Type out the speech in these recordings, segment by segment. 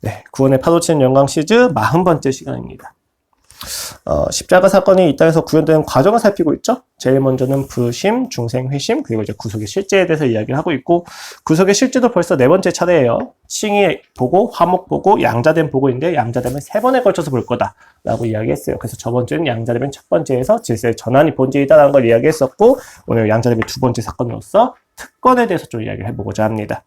네, 구원의 파도치는 영광 시즈 40번째 시간입니다. 십자가 사건이 이 땅에서 구현되는 과정을 살피고 있죠. 제일 먼저는 부심, 중생, 회심, 그리고 이제 구속의 실제에 대해서 이야기를 하고 있고, 구속의 실제도 벌써 4번째 차례예요. 칭의 보고, 화목 보고, 양자됨 보고인데 양자됨을 3번에 걸쳐서 볼 거다라고 이야기했어요. 그래서 저번주에는 양자됨은 첫 번째에서 질서의 전환이 본질이다라는 걸 이야기했었고, 오늘 양자됨의 2번째 사건으로서 특권에 대해서 좀 이야기를 해보고자 합니다.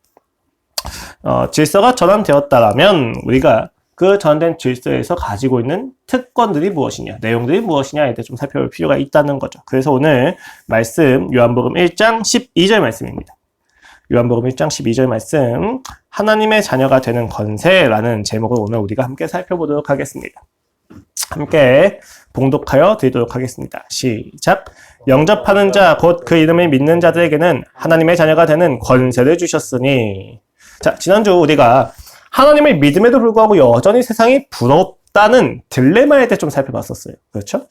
질서가 전환되었다라면 우리가 그 전환된 질서에서 가지고 있는 특권들이 무엇이냐, 내용들이 무엇이냐에 대해 좀 살펴볼 필요가 있다는 거죠. 그래서 오늘 말씀 요한복음 1장 12절 말씀입니다. 요한복음 1장 12절 말씀, 하나님의 자녀가 되는 권세라는 제목을 오늘 우리가 함께 살펴보도록 하겠습니다. 함께 봉독하여 드리도록 하겠습니다. 시작. 영접하는 자 곧 그 이름을 믿는 자들에게는 하나님의 자녀가 되는 권세를 주셨으니. 자, 지난주 우리가 하나님을 믿음에도 불구하고 여전히 세상이 부럽다는 딜레마에 대해 좀 살펴봤었어요. 그렇죠?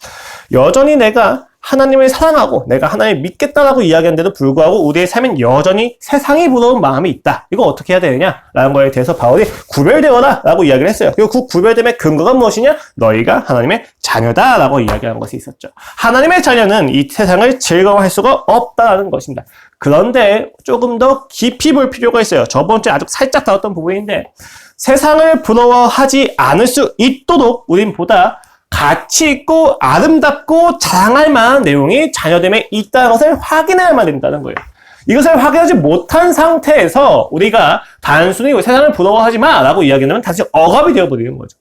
여전히 내가 하나님을 사랑하고 내가 하나님을 믿겠다라고 이야기하는데도 불구하고 우리의 삶엔 여전히 세상이 부러운 마음이 있다. 이거 어떻게 해야 되느냐라는 거에 대해서 바울이 구별되어라 라고 이야기를 했어요. 그리고 그 구별됨의 근거가 무엇이냐? 너희가 하나님의 자녀다라고 이야기한 것이 있었죠. 하나님의 자녀는 이 세상을 즐거워할 수가 없다라는 것입니다. 그런데 조금 더 깊이 볼 필요가 있어요. 저번주에 아주 살짝 다뤘던 부분인데, 세상을 부러워하지 않을 수 있도록 우린 보다 가치 있고 아름답고 자랑할 만한 내용이 자녀됨에 있다는 것을 확인해야만 된다는 거예요. 이것을 확인하지 못한 상태에서 우리가 단순히 세상을 부러워하지 마 라고 이야기하면 다시 억압이 되어버리는 거죠.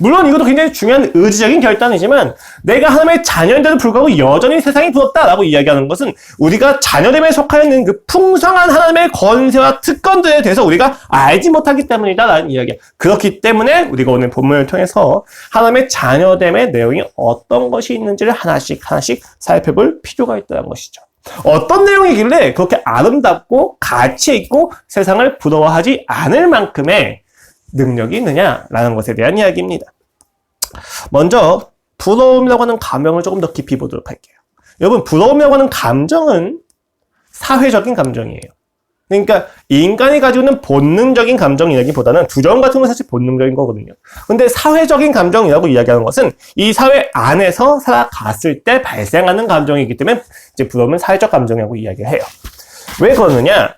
물론 이것도 굉장히 중요한 의지적인 결단이지만, 내가 하나님의 자녀인데도 불구하고 여전히 세상이 부럽다라고 이야기하는 것은 우리가 자녀됨에 속하여 있는 그 풍성한 하나님의 권세와 특권들에 대해서 우리가 알지 못하기 때문이다라는 이야기야. 그렇기 때문에 우리가 오늘 본문을 통해서 하나님의 자녀됨의 내용이 어떤 것이 있는지를 하나씩 살펴볼 필요가 있다는 것이죠. 어떤 내용이길래 그렇게 아름답고 가치 있고 세상을 부러워하지 않을 만큼의 능력이 있느냐라는 것에 대한 이야기입니다. 먼저 부러움이라고 하는 감정을 조금 더 깊이 보도록 할게요. 여러분, 부러움이라고 하는 감정은 사회적인 감정이에요. 그러니까 인간이 가지고 있는 본능적인 감정이라기보다는 두려움 같은 건 사실 본능적인 거거든요. 근데 사회적인 감정이라고 이야기하는 것은 이 사회 안에서 살아갔을 때 발생하는 감정이기 때문에 이제 부러움은 사회적 감정이라고 이야기를 해요. 왜 그러느냐?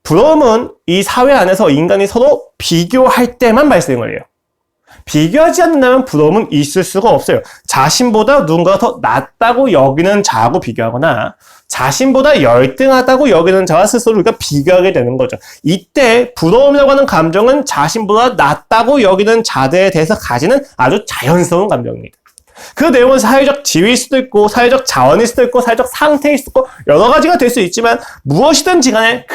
부러움은 이 사회 안에서 인간이 서로 비교할 때만 발생을 해요. 비교하지 않는다면 부러움은 있을 수가 없어요. 자신보다 누군가가 더 낫다고 여기는 자하고 비교하거나 자신보다 열등하다고 여기는 자와 스스로 우리가 비교하게 되는 거죠. 이때 부러움이라고 하는 감정은 자신보다 낫다고 여기는 자들에 대해서 가지는 아주 자연스러운 감정입니다. 그 내용은 사회적 지위일 수도 있고 사회적 자원일 수도 있고 사회적 상태일 수도 있고 여러 가지가 될 수 있지만, 무엇이든지 간에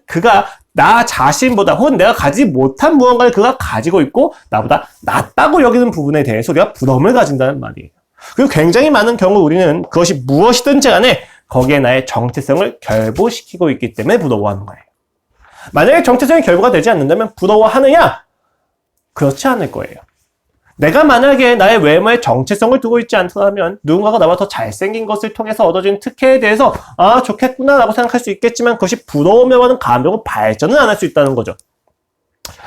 그가 나 자신보다 혹은 내가 가지지 못한 무언가를 그가 가지고 있고 나보다 낫다고 여기는 부분에 대해서 우리가 부러움을 가진다는 말이에요. 그리고 굉장히 많은 경우 우리는 그것이 무엇이든지 간에 거기에 나의 정체성을 결부시키고 있기 때문에 부러워하는 거예요. 만약에 정체성이 결부가 되지 않는다면 부러워하느냐? 그렇지 않을 거예요. 내가 만약에 나의 외모에 정체성을 두고 있지 않더라면 누군가가 나보다 더 잘생긴 것을 통해서 얻어진 특혜에 대해서 좋겠구나 라고 생각할 수 있겠지만, 그것이 부러움이라고 하는 감정으로 발전은 안 할 수 있다는 거죠.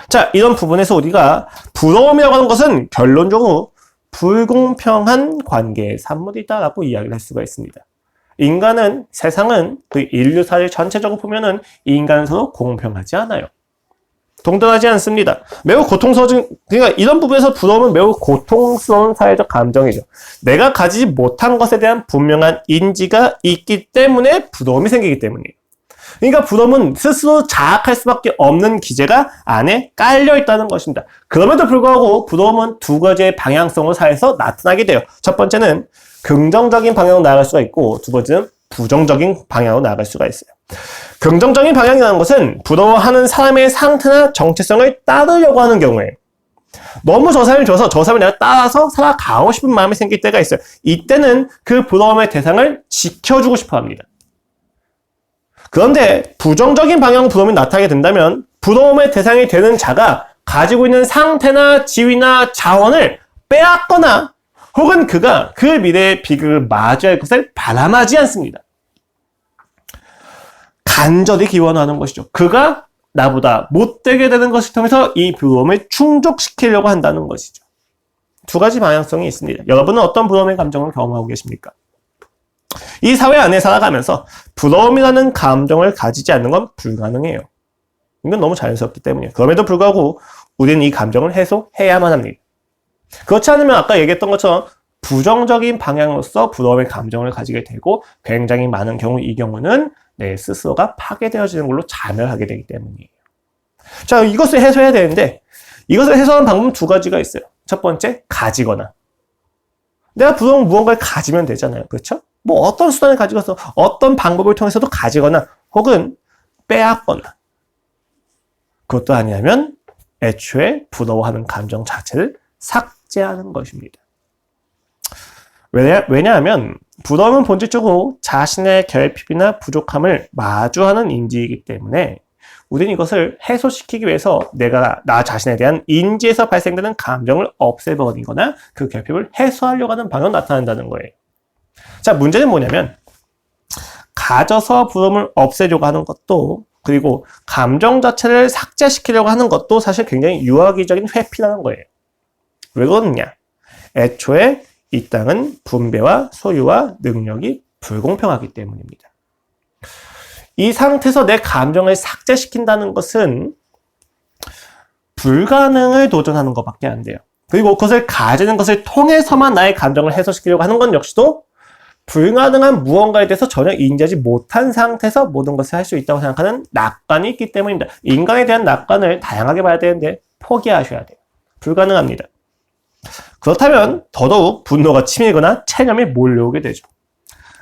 자, 이런 부분에서 우리가 부러움이라고 하는 것은 결론적으로 불공평한 관계의 산물이다라고 이야기를 할 수가 있습니다. 세상은 그 인류사를 전체적으로 보면은 인간은 서로 공평하지 않아요. 동등하지 않습니다. 매우 그러니까 이런 부분에서 부러움은 매우 고통스러운 사회적 감정이죠. 내가 가지지 못한 것에 대한 분명한 인지가 있기 때문에 부러움이 생기기 때문이에요. 그러니까 부러움은 스스로 자학할 수밖에 없는 기제가 안에 깔려 있다는 것입니다. 그럼에도 불구하고 부러움은 두 가지의 방향성으로 사회에서 나타나게 돼요. 첫 번째는 긍정적인 방향으로 나아갈 수가 있고, 두 번째는 부정적인 방향으로 나아갈 수가 있어요. 긍정적인 방향이라는 것은 부러워하는 사람의 상태나 정체성을 따르려고 하는 경우에, 너무 저 사람이 좋아서 저 사람을 내가 따라서 살아가고 싶은 마음이 생길 때가 있어요. 이때는 그 부러움의 대상을 지켜주고 싶어 합니다. 그런데 부정적인 방향으로 부러움이 나타나게 된다면 부러움의 대상이 되는 자가 가지고 있는 상태나 지위나 자원을 빼앗거나 혹은 그가 그 미래의 비극을 마주할 것을 바람하지 않습니다. 간절히 기원하는 것이죠. 그가 나보다 못되게 되는 것을 통해서 이 부러움을 충족시키려고 한다는 것이죠. 두 가지 방향성이 있습니다. 여러분은 어떤 부러움의 감정을 경험하고 계십니까? 이 사회 안에 살아가면서 부러움이라는 감정을 가지지 않는 건 불가능해요. 이건 너무 자연스럽기 때문이에요. 그럼에도 불구하고 우리는 이 감정을 해소해야만 합니다. 그렇지 않으면 아까 얘기했던 것처럼 부정적인 방향으로서 부러움의 감정을 가지게 되고 굉장히 많은 경우 이 경우는 내 스스로가 파괴되어지는 걸로 자멸하게 되기 때문이에요. 자, 이것을 해소해야 되는데 이것을 해소하는 방법은 두 가지가 있어요. 첫 번째, 가지거나. 내가 부러운 무언가를 가지면 되잖아요. 그렇죠? 뭐 어떤 수단을 가지고서 어떤 방법을 통해서도 가지거나 혹은 빼앗거나. 그것도 아니라면 애초에 부러워하는 감정 자체를 삭제하는 것입니다. 왜냐하면 부러움은 본질적으로 자신의 결핍이나 부족함을 마주하는 인지이기 때문에 우리는 이것을 해소시키기 위해서 내가 나 자신에 대한 인지에서 발생되는 감정을 없애버리거나 그 결핍을 해소하려고 하는 방향으로 나타난다는 거예요. 자, 문제는 뭐냐면 가져서 부러움을 없애려고 하는 것도 그리고 감정 자체를 삭제시키려고 하는 것도 사실 굉장히 유아기적인 회피라는 거예요. 왜 그러느냐? 애초에 이 땅은 분배와 소유와 능력이 불공평하기 때문입니다. 이 상태에서 내 감정을 삭제시킨다는 것은 불가능을 도전하는 것밖에 안 돼요. 그리고 그것을 가지는 것을 통해서만 나의 감정을 해소시키려고 하는 건 역시도 불가능한 무언가에 대해서 전혀 인지하지 못한 상태에서 모든 것을 할 수 있다고 생각하는 낙관이 있기 때문입니다. 인간에 대한 낙관을 다양하게 봐야 되는데 포기하셔야 돼요. 불가능합니다. 그렇다면 더더욱 분노가 치밀거나 체념이 몰려오게 되죠.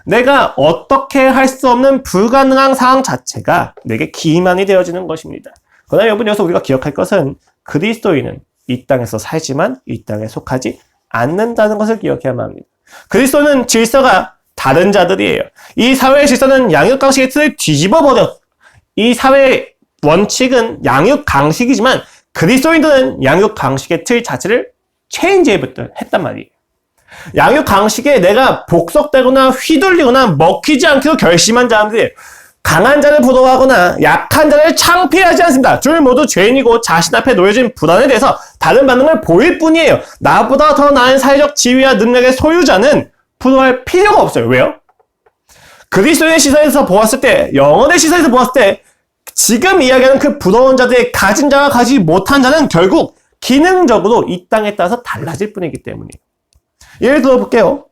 내가 어떻게 할 수 없는 불가능한 상황 자체가 내게 기만이 되어지는 것입니다. 그러나 여러분, 여기서 우리가 기억할 것은 그리스도인은 이 땅에서 살지만 이 땅에 속하지 않는다는 것을 기억해야만 합니다. 그리스도는 질서가 다른 자들이에요. 이 사회의 질서는 양육강식의 틀을 뒤집어버려. 이 사회의 원칙은 양육강식이지만 그리스도인들은 양육강식의 틀 자체를 했단 말이에요. 양육강식에 내가 복속되거나 휘둘리거나 먹히지 않기로 결심한 자들이에요. 강한 자를 부러워하거나 약한 자를 창피하지 않습니다. 둘 모두 죄인이고 자신 앞에 놓여진 불안에 대해서 다른 반응을 보일 뿐이에요. 나보다 더 나은 사회적 지위와 능력의 소유자는 부러워할 필요가 없어요. 왜요? 그리스도의 시선에서 보았을 때, 영혼의 시선에서 보았을 때 지금 이야기하는 그 부러운 자들의 가진 자와 가지지 못한 자는 결국 기능적으로 이 땅에 따라서 달라질 뿐이기 때문이에요. 예를 들어 볼게요.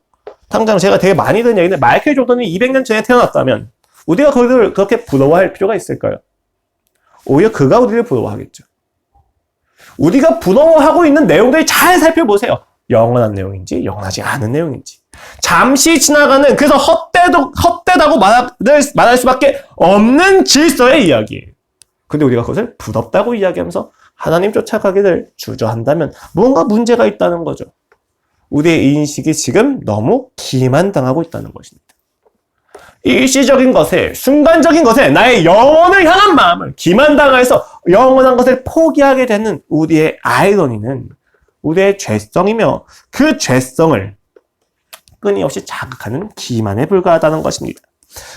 당장 제가 되게 많이 듣는 얘기인데 마이클 조던이 200년 전에 태어났다면 우리가 그를 그렇게 부러워할 필요가 있을까요? 오히려 그가 우리를 부러워하겠죠. 우리가 부러워하고 있는 내용들을 잘 살펴보세요. 영원한 내용인지 영원하지 않은 내용인지. 잠시 지나가는, 그래서 헛되다고 말할 수밖에 없는 질서의 이야기예요. 근데 우리가 그것을 부럽다고 이야기하면서 하나님 쫓아가기를 주저한다면 뭔가 문제가 있다는 거죠. 우리의 인식이 지금 너무 기만당하고 있다는 것입니다. 일시적인 것에, 순간적인 것에 나의 영혼을 향한 마음을 기만당해서 영원한 것을 포기하게 되는 우리의 아이러니는 우리의 죄성이며 그 죄성을 끊임없이 자극하는 기만에 불과하다는 것입니다.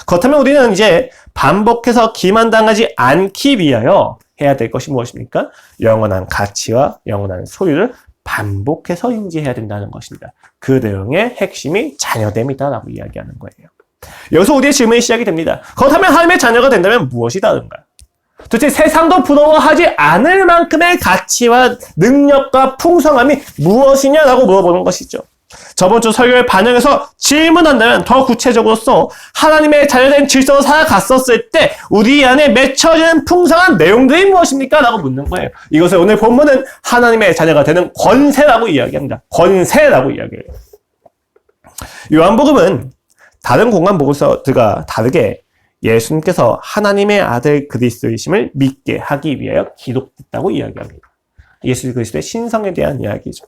그렇다면 우리는 이제 반복해서 기만당하지 않기 위하여 해야 될 것이 무엇입니까? 영원한 가치와 영원한 소유를 반복해서 인지해야 된다는 것입니다. 그 내용의 핵심이 자녀됨이다라고 이야기하는 거예요. 여기서 우리의 질문이 시작이 됩니다. 그렇다면 하나님의 자녀가 된다면 무엇이 다른가? 도대체 세상도 부러워하지 않을 만큼의 가치와 능력과 풍성함이 무엇이냐라고 물어보는 것이죠. 저번 주 설교에 반영해서 질문한다면 더 구체적으로서 하나님의 자녀된 질서로 살아갔었을 때 우리 안에 맺혀지는 풍성한 내용들이 무엇입니까? 라고 묻는 거예요. 이것을 오늘 본문은 하나님의 자녀가 되는 권세라고 이야기합니다. 권세라고 이야기해요. 요한복음은 다른 공간 보고서들과 다르게 예수님께서 하나님의 아들 그리스도이심을 믿게 하기 위하여 기록됐다고 이야기합니다. 예수 그리스도의 신성에 대한 이야기죠.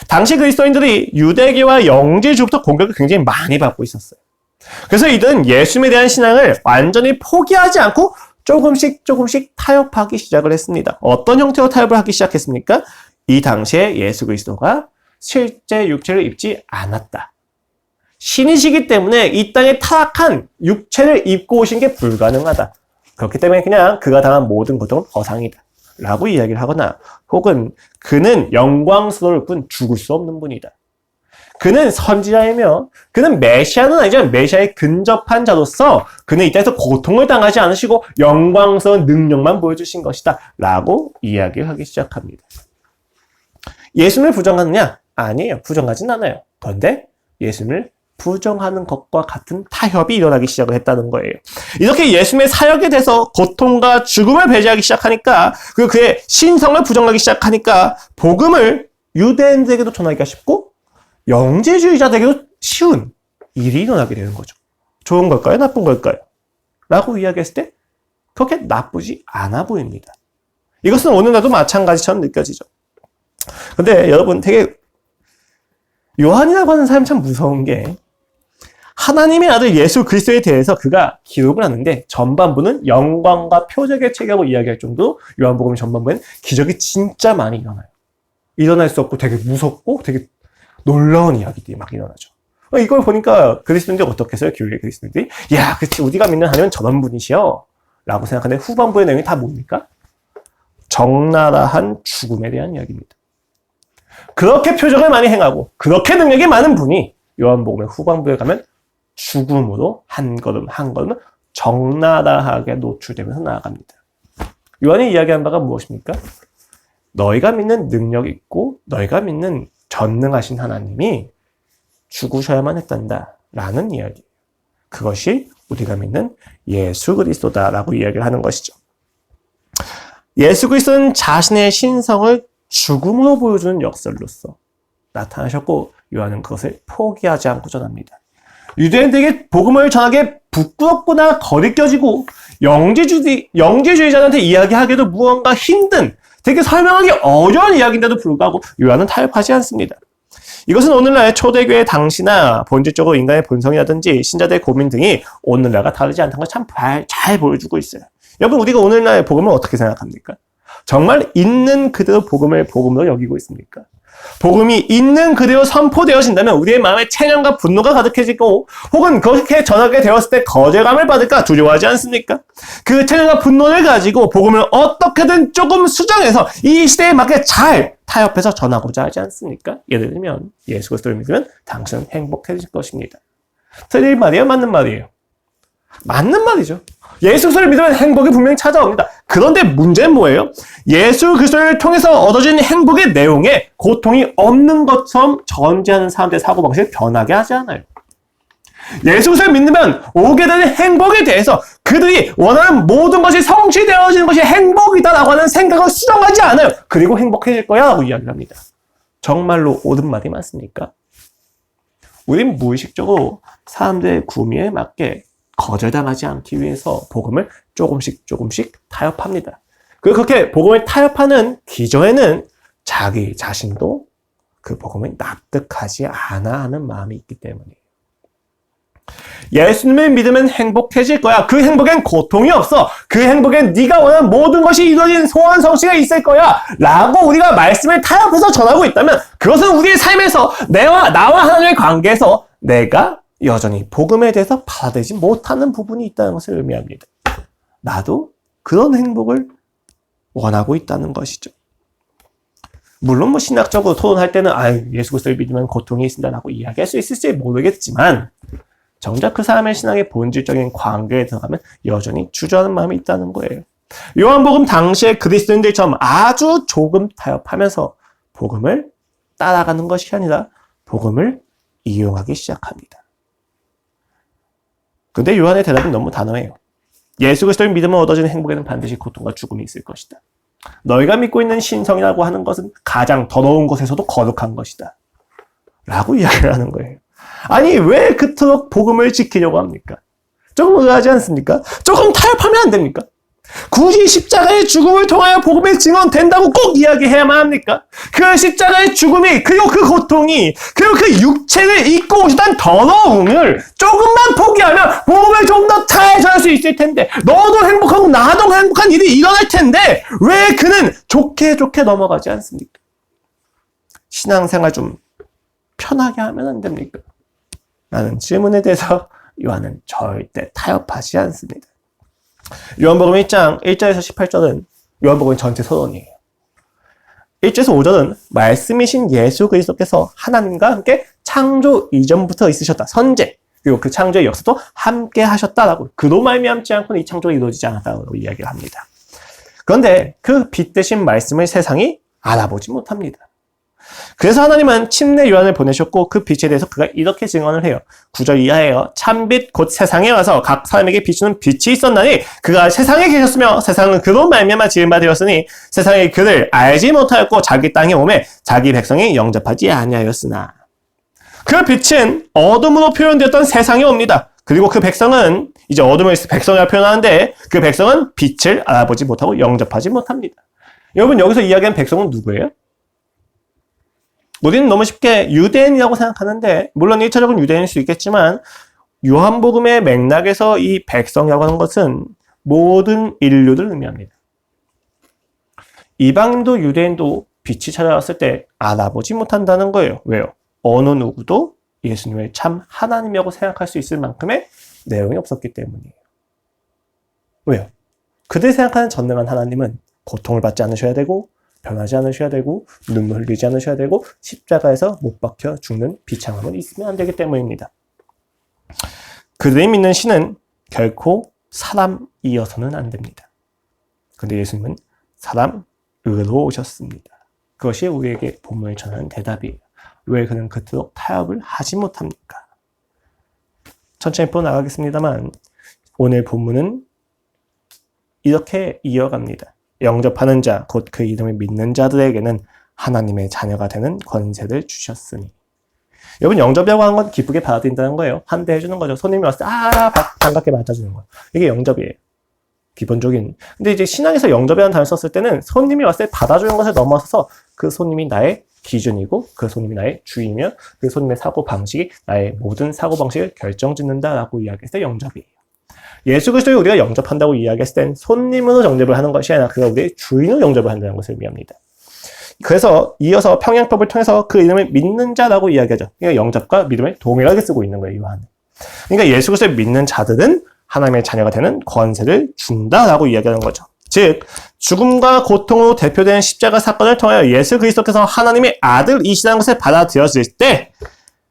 당시 그리스도인들이 유대계와 영지주부터 공격을 굉장히 많이 받고 있었어요. 그래서 이들은 예수님에 대한 신앙을 완전히 포기하지 않고 조금씩 타협하기 시작을 했습니다. 어떤 형태로 타협을 하기 시작했습니까? 이 당시에 예수 그리스도가 실제 육체를 입지 않았다. 신이시기 때문에 이 땅에 타락한 육체를 입고 오신 게 불가능하다. 그렇기 때문에 그냥 그가 당한 모든 고통은 허상이다 라고 이야기를 하거나, 혹은 그는 영광스러울 뿐 죽을 수 없는 분이다. 그는 선지자이며 그는 메시아는 아니지만 메시아에 근접한 자로서 그는 이 땅에서 고통을 당하지 않으시고 영광스러운 능력만 보여주신 것이다 라고 이야기를 하기 시작합니다. 예수님을 부정하느냐? 아니에요. 부정하진 않아요. 그런데 예수님을 부정하는 것과 같은 타협이 일어나기 시작을 했다는 거예요. 이렇게 예수님의 사역에 대해서 고통과 죽음을 배제하기 시작하니까, 그리고 그의 신성을 부정하기 시작하니까 복음을 유대인들에게도 전하기가 쉽고 영재주의자들에게도 쉬운 일이 일어나게 되는 거죠. 좋은 걸까요? 나쁜 걸까요? 라고 이야기했을 때 그렇게 나쁘지 않아 보입니다. 이것은 오늘날도 마찬가지처럼 느껴지죠. 근데 여러분, 되게 요한이라고 하는 사람이 참 무서운 게, 하나님의 아들 예수 그리스도에 대해서 그가 기록을 하는데 전반부는 영광과 표적의 책이라고 이야기할 정도로 요한복음 전반부에는 기적이 진짜 많이 일어나요. 일어날 수 없고 되게 무섭고 되게 놀라운 이야기들이 막 일어나죠. 이걸 보니까 그리스도인들이 어떻게 했어요? 교회 그리스도인들이 야, 그치, 우리가 믿는 하나님은 저런 분이시여 라고 생각하는데, 후반부의 내용이 다 뭡니까? 적나라한 죽음에 대한 이야기입니다. 그렇게 표적을 많이 행하고 그렇게 능력이 많은 분이 요한복음의 후반부에 가면 죽음으로 한 걸음 한 걸음 적나라하게 노출되면서 나아갑니다. 요한이 이야기한 바가 무엇입니까? 너희가 믿는 능력 있고 너희가 믿는 전능하신 하나님이 죽으셔야만 했단다 라는 이야기. 그것이 우리가 믿는 예수 그리스도다라고 이야기를 하는 것이죠. 예수 그리스도는 자신의 신성을 죽음으로 보여주는 역설로서 나타나셨고, 요한은 그것을 포기하지 않고 전합니다. 유대인들에게 복음을 전하기에 부끄럽거나 거리껴지고 영재주의자들한테 이야기하기도 무언가 힘든, 되게 설명하기 어려운 이야기인데도 불구하고 요한은 타협하지 않습니다. 이것은 오늘날 초대교회 당시나 본질적으로 인간의 본성이라든지 신자들의 고민 등이 오늘날과 다르지 않다는 걸 참 잘 보여주고 있어요. 여러분, 우리가 오늘날의 복음을 어떻게 생각합니까? 정말 있는 그대로 복음을 복음으로 여기고 있습니까? 복음이 있는 그대로 선포되어진다면 우리의 마음에 체념과 분노가 가득해지고, 혹은 그렇게 전하게 되었을 때 거절감을 받을까 두려워하지 않습니까? 그 체념과 분노를 가지고 복음을 어떻게든 조금 수정해서 이 시대에 맞게 잘 타협해서 전하고자 하지 않습니까? 예를 들면 예수 그리스도를 믿으면 당신은 행복해질 것입니다. 틀린 말이에요? 맞는 말이에요? 맞는 말이죠. 예수 그리스도를 믿으면 행복이 분명히 찾아옵니다. 그런데 문제는 뭐예요? 예수 그리스도를 통해서 얻어진 행복의 내용에 고통이 없는 것처럼 전제하는 사람들의 사고방식을 변하게 하지 않아요. 예수 그리스도를 믿으면 오게 되는 행복에 대해서 그들이 원하는 모든 것이 성취되어지는 것이 행복이다라고 하는 생각을 수정하지 않아요. 그리고 행복해질 거야 라고 이야기를 합니다. 정말로 옳은 말이 맞습니까? 우린 무의식적으로 사람들의 구미에 맞게 거절당하지 않기 위해서 복음을 조금씩 타협합니다. 그렇게 복음을 타협하는 기저에는 자기 자신도 그 복음을 납득하지 않아 하는 마음이 있기 때문이에요. 예수님을 믿으면 행복해질 거야. 그 행복엔 고통이 없어. 그 행복엔 네가 원하는 모든 것이 이루어진 소원 성취가 있을 거야 라고 우리가 말씀을 타협해서 전하고 있다면, 그것은 우리의 삶에서 나와 하나님의 관계에서 내가 여전히 복음에 대해서 받아들이지 못하는 부분이 있다는 것을 의미합니다. 나도 그런 행복을 원하고 있다는 것이죠. 물론 신학적으로 토론할 때는 예수 그리스도를 믿으면 고통이 있습니다라고 이야기할 수 있을지 모르겠지만, 정작 그 사람의 신앙의 본질적인 관계에 들어가면 여전히 주저하는 마음이 있다는 거예요. 요한복음 당시의 그리스도인들처럼 아주 조금 타협하면서 복음을 따라가는 것이 아니라 복음을 이용하기 시작합니다. 근데 요한의 대답은 너무 단호해요. 예수 그리스도를 믿으면 얻어지는 행복에는 반드시 고통과 죽음이 있을 것이다. 너희가 믿고 있는 신성이라고 하는 것은 가장 더러운 것에서도 거룩한 것이다 라고 이야기를 하는 거예요. 아니, 왜 그토록 복음을 지키려고 합니까? 조금 의아하지 않습니까? 조금 타협하면 안 됩니까? 굳이 십자가의 죽음을 통하여 복음의 증언된다고 꼭 이야기해야만 합니까? 그 십자가의 죽음이, 그리고 그 고통이, 그리고 그 육체를 입고 오시던 더러움을 조금만 포기하면 복음을 좀 더 잘 전할 수 있을 텐데, 너도 행복하고 나도 행복한 일이 일어날 텐데 왜 그는 좋게 넘어가지 않습니까? 신앙생활 좀 편하게 하면 안 됩니까? 라는 질문에 대해서 요한은 절대 타협하지 않습니다. 요한복음 1장 1절에서 18절은 요한복음 전체 서론이에요. 1절에서 5절은 말씀이신 예수 그리스도께서 하나님과 함께 창조 이전부터 있으셨다. 선제. 그리고 그 창조의 역사도 함께 하셨다라고. 그로 말미암지 않고는 이 창조가 이루어지지 않았다고 이야기를 합니다. 그런데 그 빛 대신 말씀을 세상이 알아보지 못합니다. 그래서 하나님은 침례 요한을 보내셨고 그 빛에 대해서 그가 이렇게 증언을 해요. 9절 이하에요. 참빛 곧 세상에 와서 각 사람에게 비추는 빛이 있었나니 그가 세상에 계셨으며 세상은 그로 말미암아 지은 바 되었으니 세상이 그를 알지 못하였고 자기 땅에 오매 자기 백성이 영접하지 아니하였으나 그 빛은 어둠으로 표현되었던 세상에 옵니다. 그리고 그 백성은 이제 어둠을 백성이라 표현하는데 그 백성은 빛을 알아보지 못하고 영접하지 못합니다. 여러분 여기서 이야기한 백성은 누구예요? 우리는 너무 쉽게 유대인이라고 생각하는데 물론 1차적으로 유대인일 수 있겠지만 요한복음의 맥락에서 이 백성이라고 하는 것은 모든 인류를 의미합니다. 이방인도 유대인도 빛이 찾아왔을 때 알아보지 못한다는 거예요. 왜요? 어느 누구도 예수님을 참 하나님이라고 생각할 수 있을 만큼의 내용이 없었기 때문이에요. 왜요? 그들이 생각하는 전능한 하나님은 고통을 받지 않으셔야 되고 변하지 않으셔야 되고 눈물 흘리지 않으셔야 되고 십자가에서 못 박혀 죽는 비참함은 있으면 안 되기 때문입니다. 그들이 믿는 신은 결코 사람이어서는 안 됩니다. 그런데 예수님은 사람으로 오셨습니다. 그것이 우리에게 본문을 전하는 대답이에요. 왜 그는 그토록 타협을 하지 못합니까? 천천히 풀어나가겠습니다만 오늘 본문은 이렇게 이어갑니다. 영접하는 자, 곧 그 이름을 믿는 자들에게는 하나님의 자녀가 되는 권세를 주셨으니. 여러분 영접이라고 하는 건 기쁘게 받아들인다는 거예요. 환대해주는 거죠. 손님이 왔을 때 반갑게 맞아주는 거예요. 이게 영접이에요. 기본적인. 근데 이제 신앙에서 영접이라는 단어를 썼을 때는 손님이 왔을 때 받아주는 것을 넘어서서 그 손님이 나의 기준이고 그 손님이 나의 주이며 그 손님의 사고방식이 나의 모든 사고방식을 결정짓는다라고 이야기했을 때 영접이에요. 예수 그리스도를 우리가 영접한다고 이야기했을 땐 손님으로 영접을 하는 것이 아니라 그가 우리의 주인으로 영접을 한다는 것을 의미합니다. 그래서 이어서 평양법을 통해서 그 이름을 믿는 자라고 이야기하죠. 그러니까 영접과 믿음을 동일하게 쓰고 있는 거예요. 요한은. 그러니까 예수 그리스도를 믿는 자들은 하나님의 자녀가 되는 권세를 준다라고 이야기하는 거죠. 즉 죽음과 고통으로 대표되는 십자가 사건을 통하여 예수 그리스도께서 하나님의 아들이시라는 것을 받아들였을 때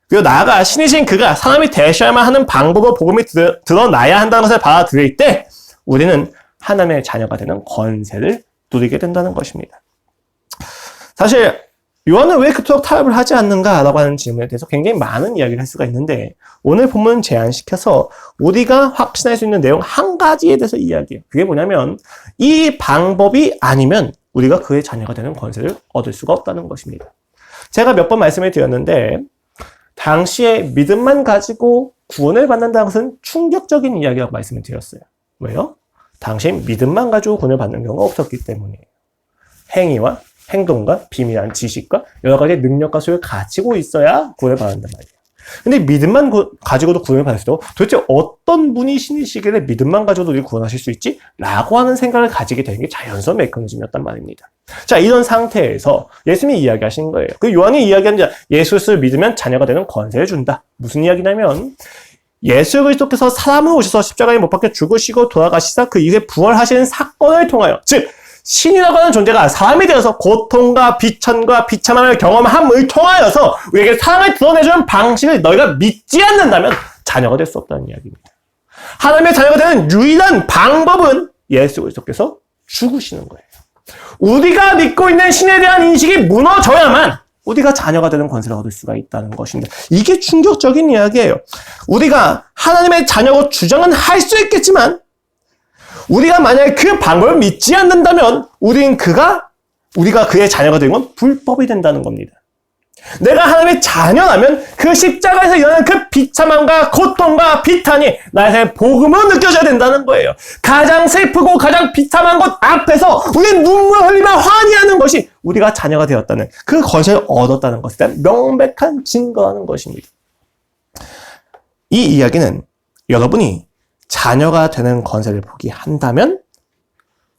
그리고 나아가 신이신 그가 사람이 되셔야만 하는 방법으로 복음이 드러나야 한다는 것을 받아들일 때 우리는 하나님의 자녀가 되는 권세를 누리게 된다는 것입니다. 사실 요한은 왜 그토록 타협을 하지 않는가라고 하는 질문에 대해서 굉장히 많은 이야기를 할 수가 있는데 오늘 본문은 제한시켜서 우리가 확신할 수 있는 내용 한 가지에 대해서 이야기해요. 그게 뭐냐면 이 방법이 아니면 우리가 그의 자녀가 되는 권세를 얻을 수가 없다는 것입니다. 제가 몇 번 말씀을 드렸는데 당시에 믿음만 가지고 구원을 받는다는 것은 충격적인 이야기라고 말씀을 드렸어요. 왜요? 당시에 믿음만 가지고 구원을 받는 경우가 없었기 때문이에요. 행위와 행동과 비밀한 지식과 여러 가지 능력과 소유를 가지고 있어야 구원을 받는단 말이에요. 근데 믿음만 가지고도 구원을 받을 수도 도대체 어떤 분이 신이시길래 믿음만 가지고도 우리를 구원하실 수 있지? 라고 하는 생각을 가지게 되는 게 자연스러운 메커니즘이었단 말입니다. 자, 이런 상태에서 예수님이 이야기하신 거예요. 그 요한이 이야기하는 자, 예수를 믿으면 자녀가 되는 권세를 준다. 무슨 이야기냐면 예수 그리스도께서 사람으로 오셔서 십자가에 못 박혀 죽으시고 돌아가시사 그 이후에 부활하시는 사건을 통하여 즉 신이라고 하는 존재가 사람이 되어서 고통과 비천과 비참함을 경험함을 통하여서 우리에게 사랑을 드러내주는 방식을 너희가 믿지 않는다면 자녀가 될 수 없다는 이야기입니다. 하나님의 자녀가 되는 유일한 방법은 예수 그리스도께서 죽으시는 거예요. 우리가 믿고 있는 신에 대한 인식이 무너져야만 우리가 자녀가 되는 권세를 얻을 수가 있다는 것입니다. 이게 충격적인 이야기예요. 우리가 하나님의 자녀고 주장은 할 수 있겠지만 우리가 만약에 그 방법을 믿지 않는다면 우리가 그의 자녀가 되는 건 불법이 된다는 겁니다. 내가 하나님의 자녀라면 그 십자가에서 일어나는 그 비참함과 고통과 비탄이 나의 삶의 복음으로 느껴져야 된다는 거예요. 가장 슬프고 가장 비참한 것 앞에서 우리의 눈물을 흘리며 환희하는 것이 우리가 자녀가 되었다는 그 권세를 얻었다는 것에 대한 명백한 증거라는 것입니다. 이 이야기는 여러분이 자녀가 되는 권세를 포기한다면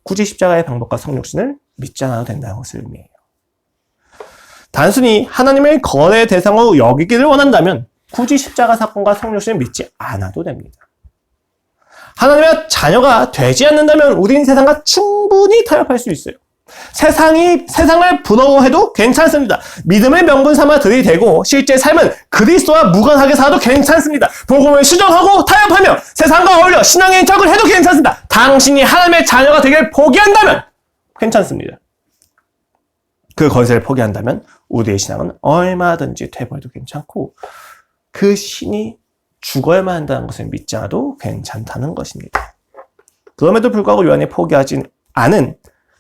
굳이 십자가의 방법과 성육신을 믿지 않아도 된다는 것을 의미해요. 단순히 하나님의 거래 대상으로 여기기를 원한다면 굳이 십자가 사건과 성육신을 믿지 않아도 됩니다. 하나님의 자녀가 되지 않는다면 우리는 세상과 충분히 타협할 수 있어요. 세상을 부러워해도 괜찮습니다. 믿음의 명분 삼아 들이대고 실제 삶은 그리스도와 무관하게 살아도 괜찮습니다. 복음을 수정하고 타협하며 세상과 어울려 신앙의 척을 해도 괜찮습니다. 당신이 하나님의 자녀가 되길 포기한다면 괜찮습니다. 그 권세를 포기한다면 우리의 신앙은 얼마든지 퇴보해도 괜찮고 그 신이 죽어야만 한다는 것을 믿지 않아도 괜찮다는 것입니다. 그럼에도 불구하고 요한이 포기하지 않은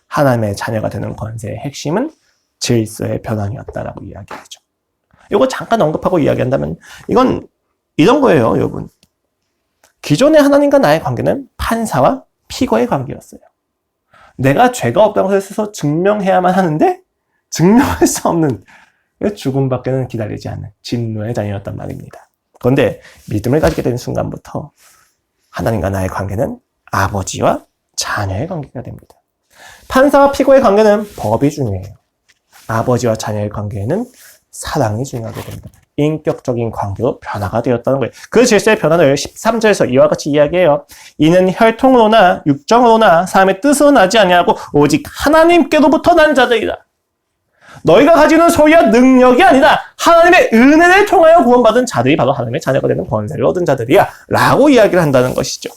하나님의 자녀가 되는 권세의 핵심은 질서의 변환이었다라고 이야기하죠. 이거 잠깐 언급하고 이야기한다면 이건 이런 거예요, 여러분. 기존의 하나님과 나의 관계는 판사와 피고의 관계였어요. 내가 죄가 없다는 것을 스스로 증명해야만 하는데 증명할 수 없는 죽음밖에는 기다리지 않는 진노의 자녀였단 말입니다. 그런데 믿음을 가지게 되는 순간부터 하나님과 나의 관계는 아버지와 자녀의 관계가 됩니다. 판사와 피고의 관계는 법이 중요해요. 아버지와 자녀의 관계에는 사랑이 중요하게 됩니다. 인격적인 관계로 변화가 되었다는 거예요. 그 질서의 변화를 13절에서 이와 같이 이야기해요. 이는 혈통으로나 육정으로나 사람의 뜻으로 나지 아니하고 오직 하나님께로부터 난 자들이다. 너희가 가지는 소유와 능력이 아니다. 하나님의 은혜를 통하여 구원받은 자들이 바로 하나님의 자녀가 되는 권세를 얻은 자들이야 라고 이야기를 한다는 것이죠.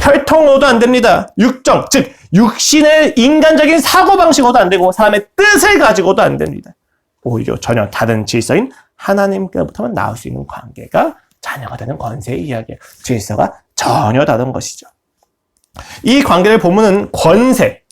혈통으로도 안 됩니다. 육정, 즉 육신의 인간적인 사고방식으로도 안 되고 사람의 뜻을 가지고도 안 됩니다. 오히려 전혀 다른 질서인 하나님께로부터만 나올 수 있는 관계가 자녀가 되는 권세의 이야기예요. 질서가 전혀 다른 것이죠. 이 관계를 보면은 권세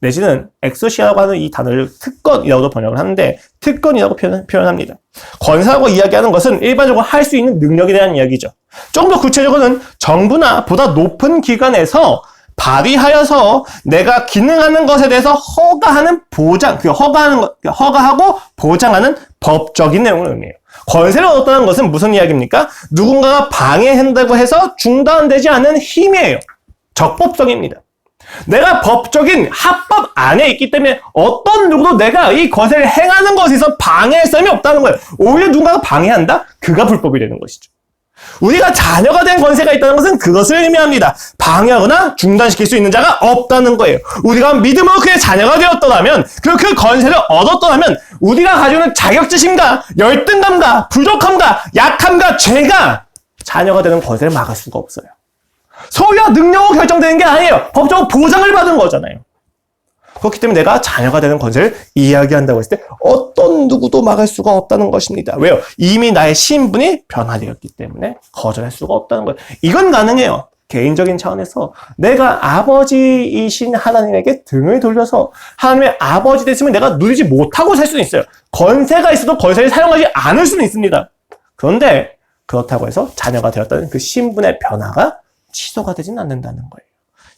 내지는 엑소시아라고 하는 이 단어를 특권이라고도 번역을 하는데 특권이라고 표현합니다. 권세라고 이야기하는 것은 일반적으로 할 수 있는 능력에 대한 이야기죠. 좀 더 구체적으로는 정부나 보다 높은 기관에서 발의하여서 내가 기능하는 것에 대해서 허가하는 보장, 허가하고 보장하는 법적인 내용을 의미해요. 권세를 얻었다는 것은 무슨 이야기입니까? 누군가가 방해한다고 해서 중단되지 않는 힘이에요. 적법성입니다. 내가 법적인 합법 안에 있기 때문에 어떤 누구도 내가 이 권세를 행하는 것에 있어서 방해할 사람이 없다는 거예요. 오히려 누군가가 방해한다? 그가 불법이 되는 것이죠. 우리가 자녀가 된 권세가 있다는 것은 그것을 의미합니다. 방해하거나 중단시킬 수 있는 자가 없다는 거예요. 우리가 믿음으로 그의 자녀가 되었더라면 그리고 그 권세를 얻었더라면 우리가 가지고 있는 자격지심과 열등감과 부족함과 약함과 죄가 자녀가 되는 권세를 막을 수가 없어요. 소유와 능력으로 결정되는 게 아니에요. 법적으로 보장을 받은 거잖아요. 그렇기 때문에 내가 자녀가 되는 권세를 이야기한다고 했을 때 어떤 누구도 막을 수가 없다는 것입니다. 왜요? 이미 나의 신분이 변화되었기 때문에 거절할 수가 없다는 거예요. 이건 가능해요. 개인적인 차원에서 내가 아버지이신 하나님에게 등을 돌려서 하나님의 아버지 됐으면 내가 누리지 못하고 살 수는 있어요. 권세가 있어도 권세를 사용하지 않을 수는 있습니다. 그런데 그렇다고 해서 자녀가 되었다는 그 신분의 변화가 취소가 되지는 않는다는 거예요.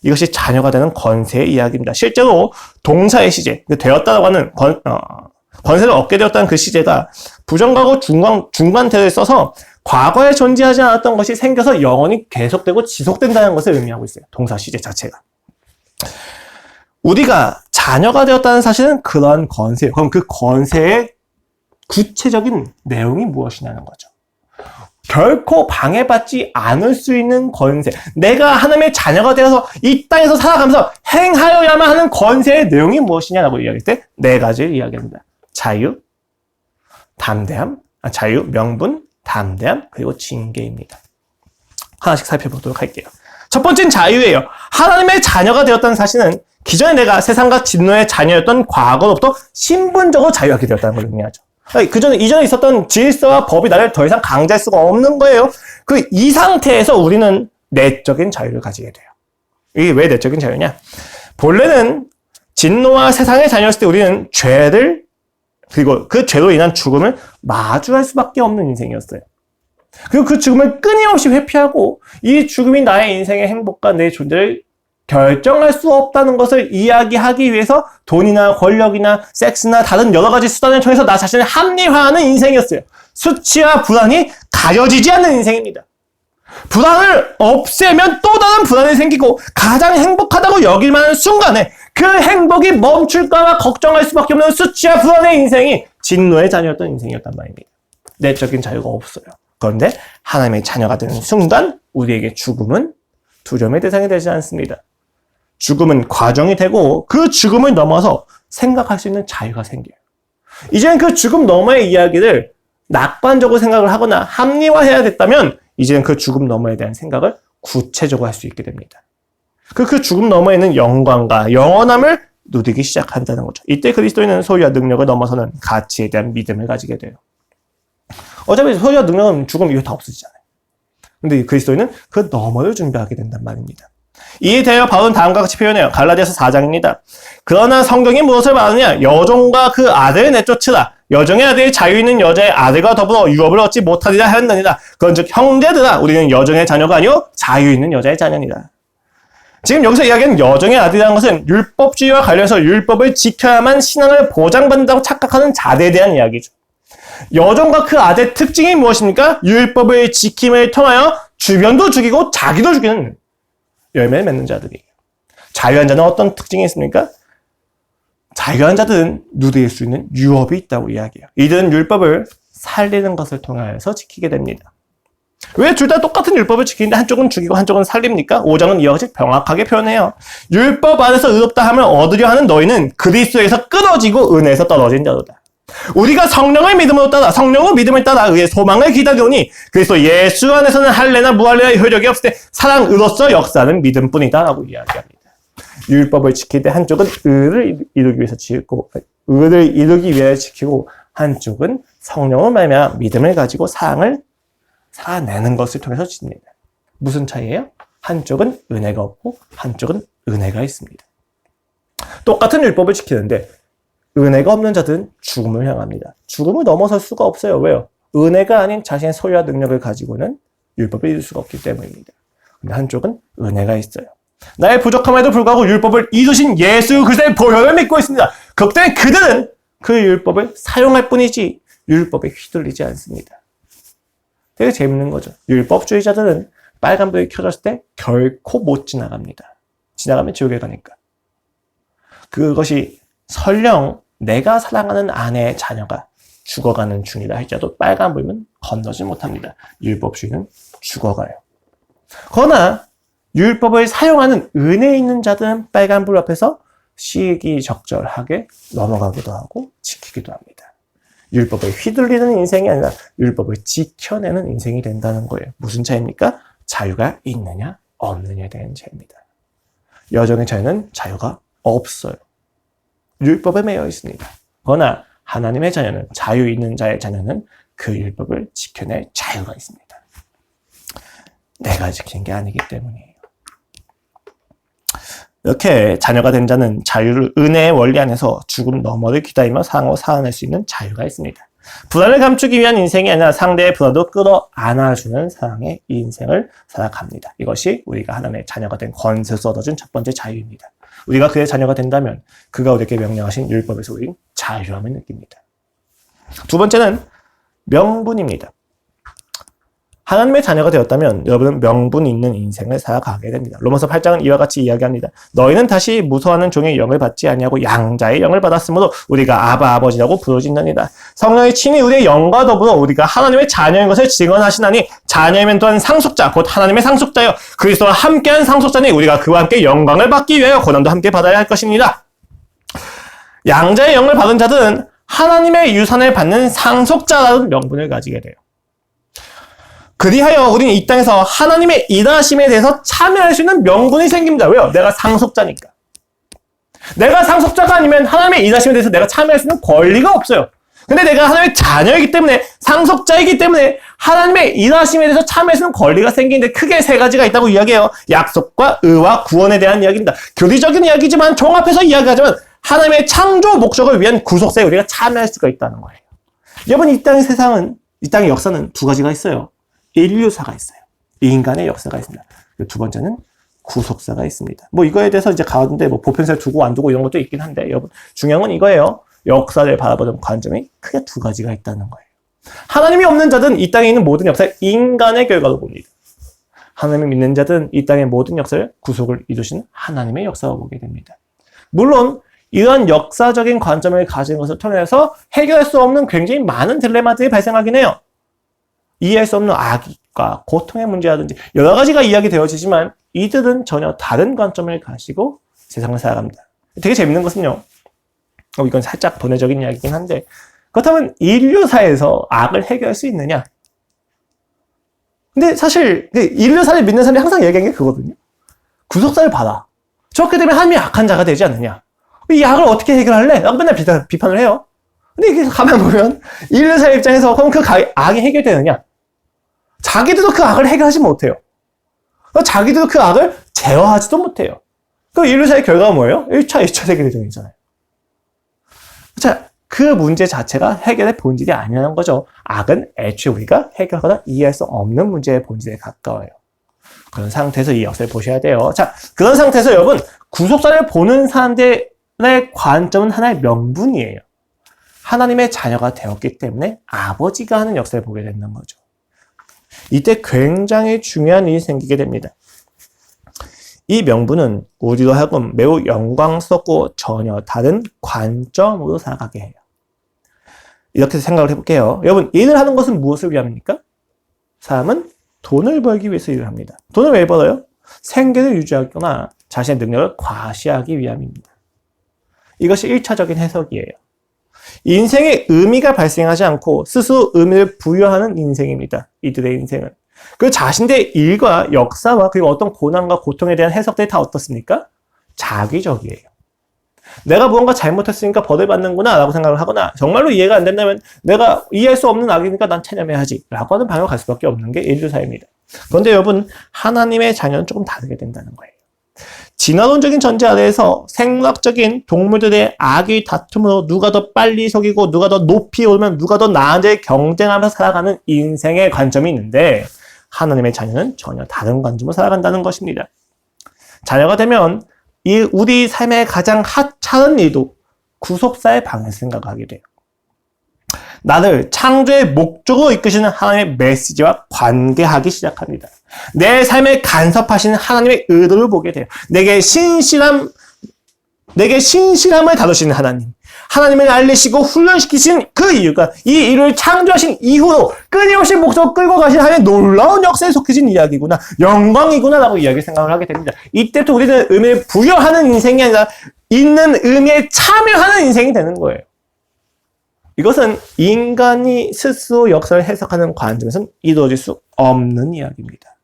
이것이 자녀가 되는 권세의 이야기입니다. 실제로 동사의 시제, 되었다고 하는 권세를 얻게 되었다는 그 시제가 부정과거 중간태를 써서 과거에 존재하지 않았던 것이 생겨서 영원히 계속되고 지속된다는 것을 의미하고 있어요. 동사 시제 자체가. 우리가 자녀가 되었다는 사실은 그러한 권세예요. 그럼 그 권세의 구체적인 내용이 무엇이냐는 거죠. 결코 방해받지 않을 수 있는 권세. 내가 하나님의 자녀가 되어서 이 땅에서 살아가면서 행하여야만 하는 권세의 내용이 무엇이냐라고 이야기할 때 네 가지를 이야기합니다. 자유, 담대함, 자유, 명분, 담대함, 그리고 징계입니다. 하나씩 살펴보도록 할게요. 첫 번째는 자유예요. 하나님의 자녀가 되었다는 사실은 기존에 내가 세상과 진노의 자녀였던 과거로부터 신분적으로 자유하게 되었다는 걸 의미하죠. 이전에 있었던 질서와 법이 나를 더 이상 강제할 수가 없는 거예요. 이 상태에서 우리는 내적인 자유를 가지게 돼요. 이게 왜 내적인 자유냐? 본래는 진노와 세상의 자녀였을 때 우리는 죄를, 그리고 그 죄로 인한 죽음을 마주할 수밖에 없는 인생이었어요. 그리고 그 죽음을 끊임없이 회피하고 이 죽음이 나의 인생의 행복과 내 존재를 결정할 수 없다는 것을 이야기하기 위해서 돈이나 권력이나 섹스나 다른 여러 가지 수단을 통해서 나 자신을 합리화하는 인생이었어요. 수치와 불안이 가려지지 않는 인생입니다. 불안을 없애면 또 다른 불안이 생기고 가장 행복하다고 여길 만한 순간에 그 행복이 멈출까봐 걱정할 수밖에 없는 수치와 불안의 인생이 진노의 자녀였던 인생이었단 말입니다. 내적인 자유가 없어요. 그런데 하나님의 자녀가 되는 순간 우리에게 죽음은 두려움의 대상이 되지 않습니다. 죽음은 과정이 되고 그 죽음을 넘어서 생각할 수 있는 자유가 생겨요. 이제는 그 죽음 너머의 이야기를 낙관적으로 생각을 하거나 합리화해야 됐다면 이제는 그 죽음 너머에 대한 생각을 구체적으로 할 수 있게 됩니다. 그 죽음 너머에 있는 영광과 영원함을 누리기 시작한다는 거죠. 이때 그리스도인은 소유와 능력을 넘어서는 가치에 대한 믿음을 가지게 돼요. 어차피 소유와 능력은 죽음 이후 다 없어지잖아요. 근데 그리스도인은 그 너머를 준비하게 된단 말입니다. 이에 대하여 바울은 다음과 같이 표현해요. 갈라디아서 4장입니다. 그러나 성경이 무엇을 말하느냐? 여종과 그 아들을 내쫓으라. 여종의 아들이 자유 있는 여자의 아들과 더불어 유업을 얻지 못하리라 하였느니라. 그런즉 형제들아, 우리는 여종의 자녀가 아니요 자유 있는 여자의 자녀니라. 지금 여기서 이야기하는 여종의 아들이라는 것은 율법주의와 관련해서 율법을 지켜야만 신앙을 보장받는다고 착각하는 자들에 대한 이야기죠. 여종과 그 아들의 특징이 무엇입니까? 율법을 지킴을 통하여 주변도 죽이고 자기도 죽이는 열매를 맺는 자들이에요. 자유한 자는 어떤 특징이 있습니까? 자유한 자들은 누릴 수 있는 유업이 있다고 이야기해요. 이들은 율법을 살리는 것을 통해서 지키게 됩니다. 왜 둘 다 똑같은 율법을 지키는데 한쪽은 죽이고 한쪽은 살립니까? 5장은 이와 같이 명확하게 표현해요. 율법 안에서 의롭다 함을 얻으려 하는 너희는 그리스도에서 끊어지고 은혜에서 떨어진 자로다. 우리가 성령을 믿음으로 따라 성령의 믿음을 따라 의의 소망을 기다리오니 그리스도 예수 안에서는 할례나 무할례의 효력이 없을 때 사랑으로서 역사는 믿음뿐이다 라고 이야기합니다. 율법을 지킬 때 한쪽은 의를 이루기 위해서 지키고 의를 이루기 위해 지키고 한쪽은 성령을 말미암아 믿음을 가지고 사랑을 살아내는 것을 통해서 지킵니다. 무슨 차이예요? 한쪽은 은혜가 없고 한쪽은 은혜가 있습니다. 똑같은 율법을 지키는데 은혜가 없는 자들은 죽음을 향합니다. 죽음을 넘어설 수가 없어요. 왜요? 은혜가 아닌 자신의 소유와 능력을 가지고는 율법을 이룰 수가 없기 때문입니다. 근데 한쪽은 은혜가 있어요. 나의 부족함에도 불구하고 율법을 이루신 예수 그리스도의 보혈을 믿고 있습니다. 그렇기 때문에 그들은 그 율법을 사용할 뿐이지 율법에 휘둘리지 않습니다. 되게 재밌는 거죠. 율법주의자들은 빨간불이 켜졌을 때 결코 못 지나갑니다. 지나가면 지옥에 가니까. 그것이 설령 내가 사랑하는 아내의 자녀가 죽어가는 중이다 할지라도 빨간불은 건너지 못합니다. 율법주의는 죽어가요. 그러나 율법을 사용하는 은혜 있는 자들은 빨간불 앞에서 시기적절하게 넘어가기도 하고 지키기도 합니다. 율법에 휘둘리는 인생이 아니라 율법을 지켜내는 인생이 된다는 거예요. 무슨 차이입니까? 자유가 있느냐 없느냐에 대한 차이입니다. 여종의 자유는 자유가 없어요. 율법에 매여 있습니다. 그러나 하나님의 자녀는 자유 있는 자의 자녀는 그 율법을 지켜낼 자유가 있습니다. 내가 지키는 게 아니기 때문이에요. 이렇게 자녀가 된 자는 자유를 은혜의 원리 안에서 죽음 너머를 기다리며 사랑으로 살아낼 수 있는 자유가 있습니다. 불안을 감추기 위한 인생이 아니라 상대의 불안도 끌어안아주는 사랑의 인생을 살아갑니다. 이것이 우리가 하나님의 자녀가 된 권세에서 얻어진 첫 번째 자유입니다. 우리가 그의 자녀가 된다면 그가 우리에게 명령하신 율법에서 우리는 자유함을 느낍니다. 두 번째는 명분입니다. 하나님의 자녀가 되었다면 여러분은 명분 있는 인생을 살아가게 됩니다. 로마서 8장은 이와 같이 이야기합니다. 너희는 다시 무서워하는 종의 영을 받지 아니하고 양자의 영을 받았으므로 우리가 아바 아버지라고 부르짖느니라. 성령이 친히 우리의 영과 더불어 우리가 하나님의 자녀인 것을 증언하시나니 자녀이면 또한 상속자 곧 하나님의 상속자여 그리스도와 함께한 상속자니 우리가 그와 함께 영광을 받기 위하여 고난도 함께 받아야 할 것입니다. 양자의 영을 받은 자들은 하나님의 유산을 받는 상속자라는 명분을 가지게 돼요. 그리하여 우리는 이 땅에서 하나님의 일하심에 대해서 참여할 수 있는 명분이 생깁니다. 왜요? 내가 상속자니까. 내가 상속자가 아니면 하나님의 일하심에 대해서 내가 참여할 수 있는 권리가 없어요. 근데 내가 하나님의 자녀이기 때문에 상속자이기 때문에 하나님의 일하심에 대해서 참여할 수 있는 권리가 생기는데 크게 세 가지가 있다고 이야기해요. 약속과 의와 구원에 대한 이야기입니다. 교리적인 이야기지만 종합해서 이야기하자면 하나님의 창조 목적을 위한 구속사에 우리가 참여할 수가 있다는 거예요. 여러분 이 땅의 세상은 이 땅의 역사는 두 가지가 있어요. 인류사가 있어요. 인간의 역사가 있습니다. 두 번째는 구속사가 있습니다. 이거에 대해서 이제 가운데 보편사를 두고 안 두고 이런 것도 있긴 한데, 여러분, 중요한 건 이거예요. 역사를 바라보는 관점이 크게 두 가지가 있다는 거예요. 하나님이 없는 자들은 이 땅에 있는 모든 역사를 인간의 결과로 봅니다. 하나님을 믿는 자들은 이 땅의 모든 역사를 구속을 이루시는 하나님의 역사로 보게 됩니다. 물론, 이러한 역사적인 관점을 가진 것을 통해서 해결할 수 없는 굉장히 많은 딜레마들이 발생하긴 해요. 이해할 수 없는 악과 고통의 문제라든지 여러 가지가 이야기되어지지만 이들은 전혀 다른 관점을 가지고 세상을 살아갑니다. 되게 재밌는 것은요. 이건 살짝 도내적인 이야기긴 한데 그렇다면 인류사에서 악을 해결할 수 있느냐? 근데 사실 인류사를 믿는 사람이 항상 얘기하는 게 그거거든요. 구속사를 받아. 저렇게 되면 하나님이 악한 자가 되지 않느냐? 이 악을 어떻게 해결할래? 라고 맨날 비판을 해요. 근데 이게 가만 보면 인류사의 입장에서 그럼 그 악이 해결되느냐? 자기들도 그 악을 해결하지 못해요. 자기들도 그 악을 제어하지도 못해요. 그럼 인류사의 결과가 뭐예요? 1차, 2차 세계대전이잖아요. 자, 그 문제 자체가 해결의 본질이 아니라는 거죠. 악은 애초에 우리가 해결하거나 이해할 수 없는 문제의 본질에 가까워요. 그런 상태에서 이 역사를 보셔야 돼요. 자, 그런 상태에서 여러분, 구속사를 보는 사람들의 관점은 하나의 명분이에요. 하나님의 자녀가 되었기 때문에 아버지가 하는 역사를 보게 된다는 거죠. 이때 굉장히 중요한 일이 생기게 됩니다. 이 명분은 우리로 하여금 매우 영광스럽고 전혀 다른 관점으로 살아가게 해요. 이렇게 생각을 해볼게요. 여러분, 일을 하는 것은 무엇을 위함입니까? 사람은 돈을 벌기 위해서 일을 합니다. 돈을 왜 벌어요? 생계를 유지하거나 자신의 능력을 과시하기 위함입니다. 이것이 1차적인 해석이에요. 인생에 의미가 발생하지 않고 스스로 의미를 부여하는 인생입니다. 이들의 인생은. 그 자신의 일과 역사와 그리고 어떤 고난과 고통에 대한 해석들이 다 어떻습니까? 자기적이에요. 내가 무언가 잘못했으니까 벌을 받는구나 라고 생각을 하거나 정말로 이해가 안 된다면 내가 이해할 수 없는 악이니까 난 체념해야지 라고 하는 방향으로 갈 수밖에 없는 게 인류사입니다. 그런데 여러분, 하나님의 자녀는 조금 다르게 된다는 거예요. 진화론적인 전제 아래에서 생물학적인 동물들의 악의 다툼으로 누가 더 빨리 속이고 누가 더 높이 오르면 누가 더 나은지 경쟁하면서 살아가는 인생의 관점이 있는데 하나님의 자녀는 전혀 다른 관점으로 살아간다는 것입니다. 자녀가 되면 우리 삶의 가장 하찮은 일도 구속사의 방에서 생각하게 돼요. 나를 창조의 목적으로 이끄시는 하나님의 메시지와 관계하기 시작합니다. 내 삶에 간섭하시는 하나님의 의도를 보게 돼요. 내게 신실함을 다루시는 하나님. 하나님을 알리시고 훈련시키신 그 이유가 이 일을 창조하신 이후로 끊임없이 목적을 끌고 가신 하나님의 놀라운 역사에 속해진 이야기구나. 영광이구나 라고 이야기 생각을 하게 됩니다. 이때부터 우리는 의미를 부여하는 인생이 아니라 있는 의미에 참여하는 인생이 되는 거예요. 이것은 인간이 스스로 역사를 해석하는 관점에서는 이루어질 수 없는 이야기입니다.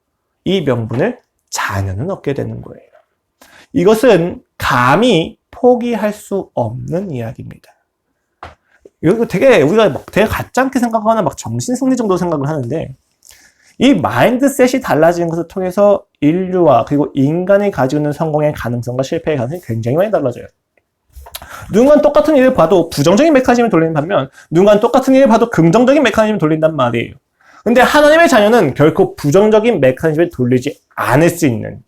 이 명분을 자녀는 얻게 되는 거예요. 이것은 감히 포기할 수 없는 이야기입니다. 이거 우리가 되게 가짜않게 생각하거나 정신승리 정도 생각을 하는데 이 마인드셋이 달라지는 것을 통해서 인류와 그리고 인간이 가지고 있는 성공의 가능성과 실패의 가능성이 굉장히 많이 달라져요. 누군가는 똑같은 일을 봐도 부정적인 메커니즘을 돌리는 반면 누군가는 똑같은 일을 봐도 긍정적인 메커니즘을 돌린단 말이에요. 근데 하나님의 자녀는 결코 부정적인 메커니즘을 돌리지 않을 수 있는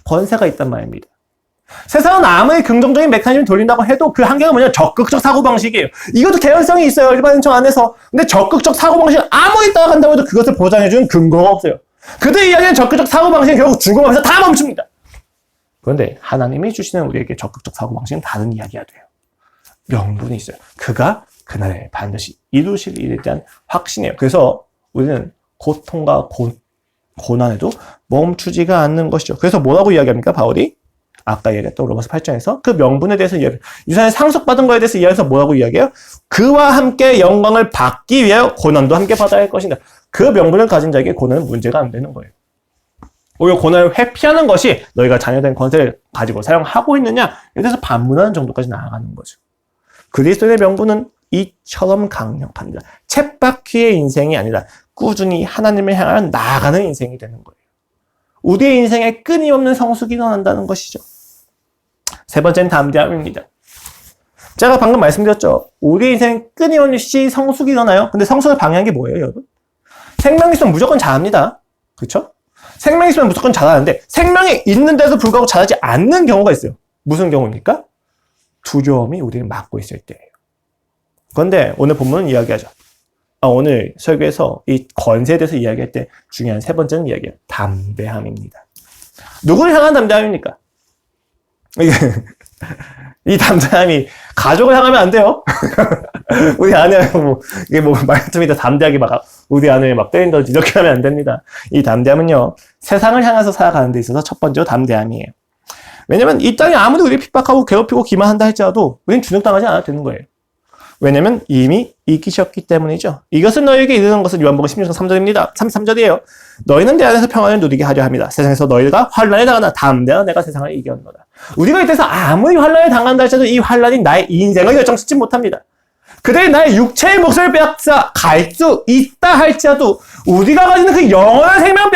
권세가 있단 말입니다. 세상은 아무리 긍정적인 메커니즘을 돌린다고 해도 그 한계가 뭐냐? 적극적 사고방식이에요. 이것도 개연성이 있어요. 일반인청 안에서. 근데 적극적 사고방식을 아무리 따라간다고 해도 그것을 보장해주는 근거가 없어요. 그들의 이야기는 적극적 사고방식은 결국 죽음하면서 다 멈춥니다. 그런데 하나님이 주시는 우리에게 적극적 사고방식은 다른 이야기가 돼요. 명분이 있어요. 그가 그날에 반드시 이루실 일에 대한 확신이에요. 그래서 우리는 고통과 고난에도 멈추지가 않는 것이죠. 그래서 뭐라고 이야기합니까? 바울이 아까 얘기했던 로마서 8장에서 그 명분에 대해서 이야기해요. 유산에 상속받은 거에 대해서 이야기해서 뭐라고 이야기해요? 그와 함께 영광을 받기 위하여 고난도 함께 받아야 할 것이다. 그 명분을 가진 자에게 고난은 문제가 안 되는 거예요. 오히려 고난을 회피하는 것이 너희가 자녀된 권세를 가지고 사용하고 있느냐에 대해서 반문하는 정도까지 나아가는 거죠. 그리스도의 명분은 이처럼 강력합니다. 쳇바퀴의 인생이 아니라 꾸준히 하나님을 향하여 나아가는 인생이 되는 거예요. 우리의 인생에 끊임없는 성숙이 일어난다는 것이죠. 세 번째는 담대함입니다. 제가 방금 말씀드렸죠. 우리 인생에 끊임없이 성숙이 일어나요. 근데 성숙을 방해한 게 뭐예요, 여러분? 생명이 있으면 무조건 잘합니다. 그렇죠? 생명이 있으면 무조건 잘하는데 생명이 있는데도 불구하고 잘하지 않는 경우가 있어요. 무슨 경우입니까? 두려움이 우리를 막고 있을 때예요. 그런데 오늘 본문은 이야기하죠. 오늘 설교에서 이 권세에 대해서 이야기할 때 중요한 세 번째는 이야기예요. 담대함입니다. 누구를 향한 담대함입니까? 이 담대함이 가족을 향하면 안 돼요. 우리 아내 이게 말씀이 더 담대하게 우리 아내를 때린다든지 이렇게 하면 안 됩니다. 이 담대함은요, 세상을 향해서 살아가는 데 있어서 첫 번째로 담대함이에요. 왜냐면 이 땅이 아무리 우리 핍박하고 괴롭히고 기만한다 할지라도 우리는 주눅당하지 않아도 되는 거예요. 왜냐면 이미 이기셨기 때문이죠. 이것은 너희에게 이르는 것은 요한복음 16장 3절입니다. 33절이에요. 너희는 내 안에서 평안을 누리게 하려 합니다. 세상에서 너희가 환난에 당하나 담대하라 내가 세상을 이겼노라. 우리가 이때서 아무리 환난에 당한다 할지라도 이 환난이 나의 인생을 결정짓지 못합니다. 그들이 나의 육체의 목숨을 빼앗아 갈 수 있다 할지라도 우리가 가지는 그 영원한 생명을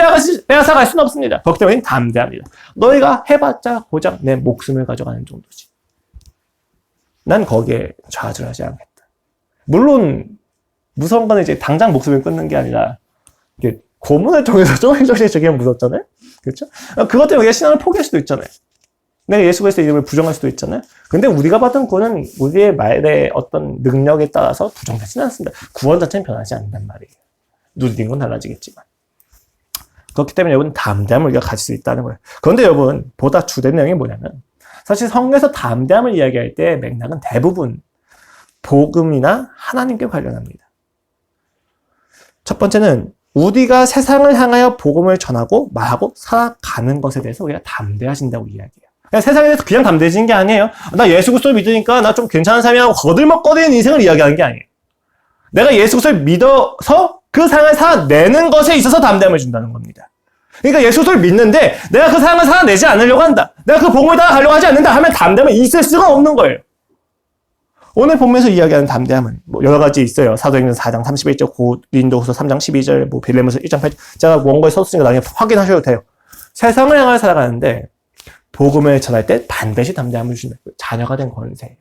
빼앗아 갈 수는 없습니다. 그렇기 때문에 담대합니다. 너희가 해봤자 고작 내 목숨을 가져가는 정도지. 난 거기에 좌절하지 않겠다. 물론 무서운 건 이제 당장 목숨을 끊는 게 아니라 이게 고문을 통해서 조금씩 저게 무섭잖아요. 그렇죠? 그것 때문에 우리가 신앙을 포기할 수도 있잖아요. 내가 예수 그리스도의 이름을 부정할 수도 있잖아요. 근데 우리가 받은 구원은 우리의 말의 어떤 능력에 따라서 부정되지는 않습니다. 구원 자체는 변하지 않는단 말이에요. 누리는 건 달라지겠지만. 그렇기 때문에 여러분 담대함을 우리가 가질 수 있다는 거예요. 그런데 여러분 보다 주된 내용이 뭐냐면 사실 성경에서 담대함을 이야기할 때 맥락은 대부분 복음이나 하나님께 관련합니다. 첫 번째는 우리가 세상을 향하여 복음을 전하고 말하고 살아가는 것에 대해서 우리가 담대하신다고 이야기해요. 그냥 세상에 대해서 그냥 담대해지는 게 아니에요. 나 예수 그리스도를 믿으니까 나 좀 괜찮은 삶이라고 거들먹거리는 인생을 이야기하는 게 아니에요. 내가 예수 그리스도를 믿어서 그 삶을 살아내는 것에 있어서 담대함을 준다는 겁니다. 그러니까 예수 그리스도를 믿는데 내가 그 삶을 살아내지 않으려고 한다. 내가 그 복음을 따라가려고 하지 않는다 하면 담대함은 있을 수가 없는 거예요. 오늘 본문에서 이야기하는 담대함은 여러 가지 있어요. 사도행전 4장 31절, 고린도후서 3장 12절, 빌레몬서 1장 8절. 제가 원고에 썼으니까 나중에 확인하셔도 돼요. 세상을 향하여 살아가는데 복음을 전할 때 반드시 담대함을 주는 자녀가 된 권세예요.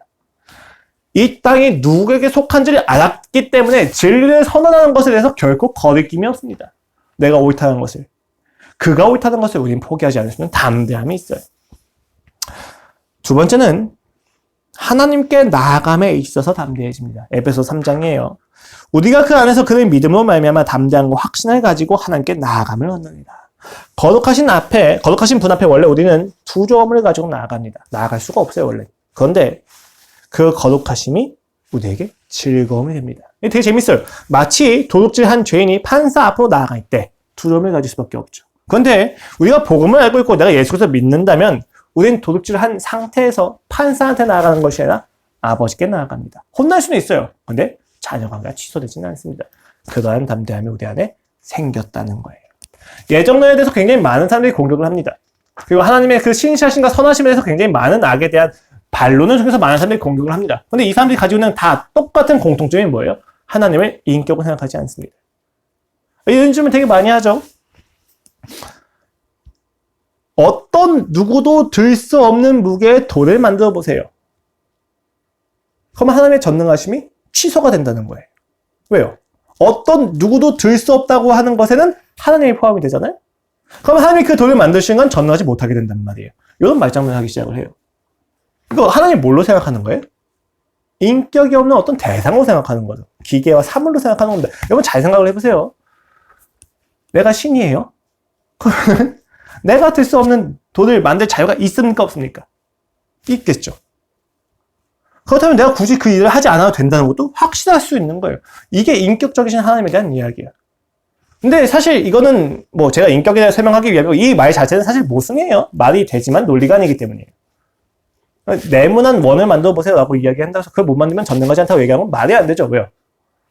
이 땅이 누구에게 속한지를 알았기 때문에 진리를 선언하는 것에 대해서 결코 거리낌이 없습니다. 내가 옳다는 것을. 그가 옳다는 것을 우리는 포기하지 않을 수 있는 담대함이 있어요. 두 번째는 하나님께 나아감에 있어서 담대해집니다. 에베소 3장이에요. 우리가 그 안에서 그의 믿음으로 말미암아 담대함과 확신을 가지고 하나님께 나아감을 얻느니라. 거룩하신 분 앞에 원래 우리는 두려움을 가지고 나아갑니다. 나아갈 수가 없어요, 원래. 그런데 그 거룩하심이 우리에게 즐거움이 됩니다. 이게 되게 재밌어요. 마치 도둑질한 죄인이 판사 앞으로 나아갈 때 두려움을 가질 수밖에 없죠. 그런데 우리가 복음을 알고 있고 내가 예수 그리스도를 믿는다면 우리는 도둑질을 한 상태에서 판사한테 나아가는 것이 아니라 아버지께 나아갑니다. 혼날 수는 있어요. 그런데 자녀관계가 취소되지는 않습니다. 그러한 담대함이 우리 안에 생겼다는 거예요. 예정론에 대해서 굉장히 많은 사람들이 공격을 합니다. 그리고 하나님의 그 신실하심과 선하심에 대해서 굉장히 많은 악에 대한 반론을 통해서 많은 사람들이 공격을 합니다. 그런데 이 사람들이 가지고 있는 다 똑같은 공통점이 뭐예요? 하나님을 인격으로 생각하지 않습니다. 이런 질문 되게 많이 하죠. 어떤 누구도 들 수 없는 무게의 돌을 만들어 보세요. 그러면 하나님의 전능하심이 취소가 된다는 거예요. 왜요? 어떤 누구도 들 수 없다고 하는 것에는 하나님이 포함이 되잖아요? 그럼 하나님이 그 돌을 만드시는 건 전능하지 못하게 된단 말이에요. 이런 말장난을 하기 시작을 해요. 이거 하나님 뭘로 생각하는 거예요? 인격이 없는 어떤 대상으로 생각하는 거죠. 기계와 사물로 생각하는 겁니다. 여러분 잘 생각을 해보세요. 내가 신이에요? 그러면 내가 들 수 없는 돌을 만들 자유가 있습니까? 없습니까? 있겠죠. 그렇다면 내가 굳이 그 일을 하지 않아도 된다는 것도 확신할 수 있는 거예요. 이게 인격적이신 하나님에 대한 이야기예요. 근데 사실 이거는 제가 인격에 대해 설명하기 위함이고 이 말 자체는 사실 모순이에요. 말이 되지만 논리가 아니기 때문이에요. 네모난 원을 만들어 보세요 라고 이야기한다고 해서 그걸 못 만들면 전능하지 않다고 얘기하면 말이 안 되죠. 왜요?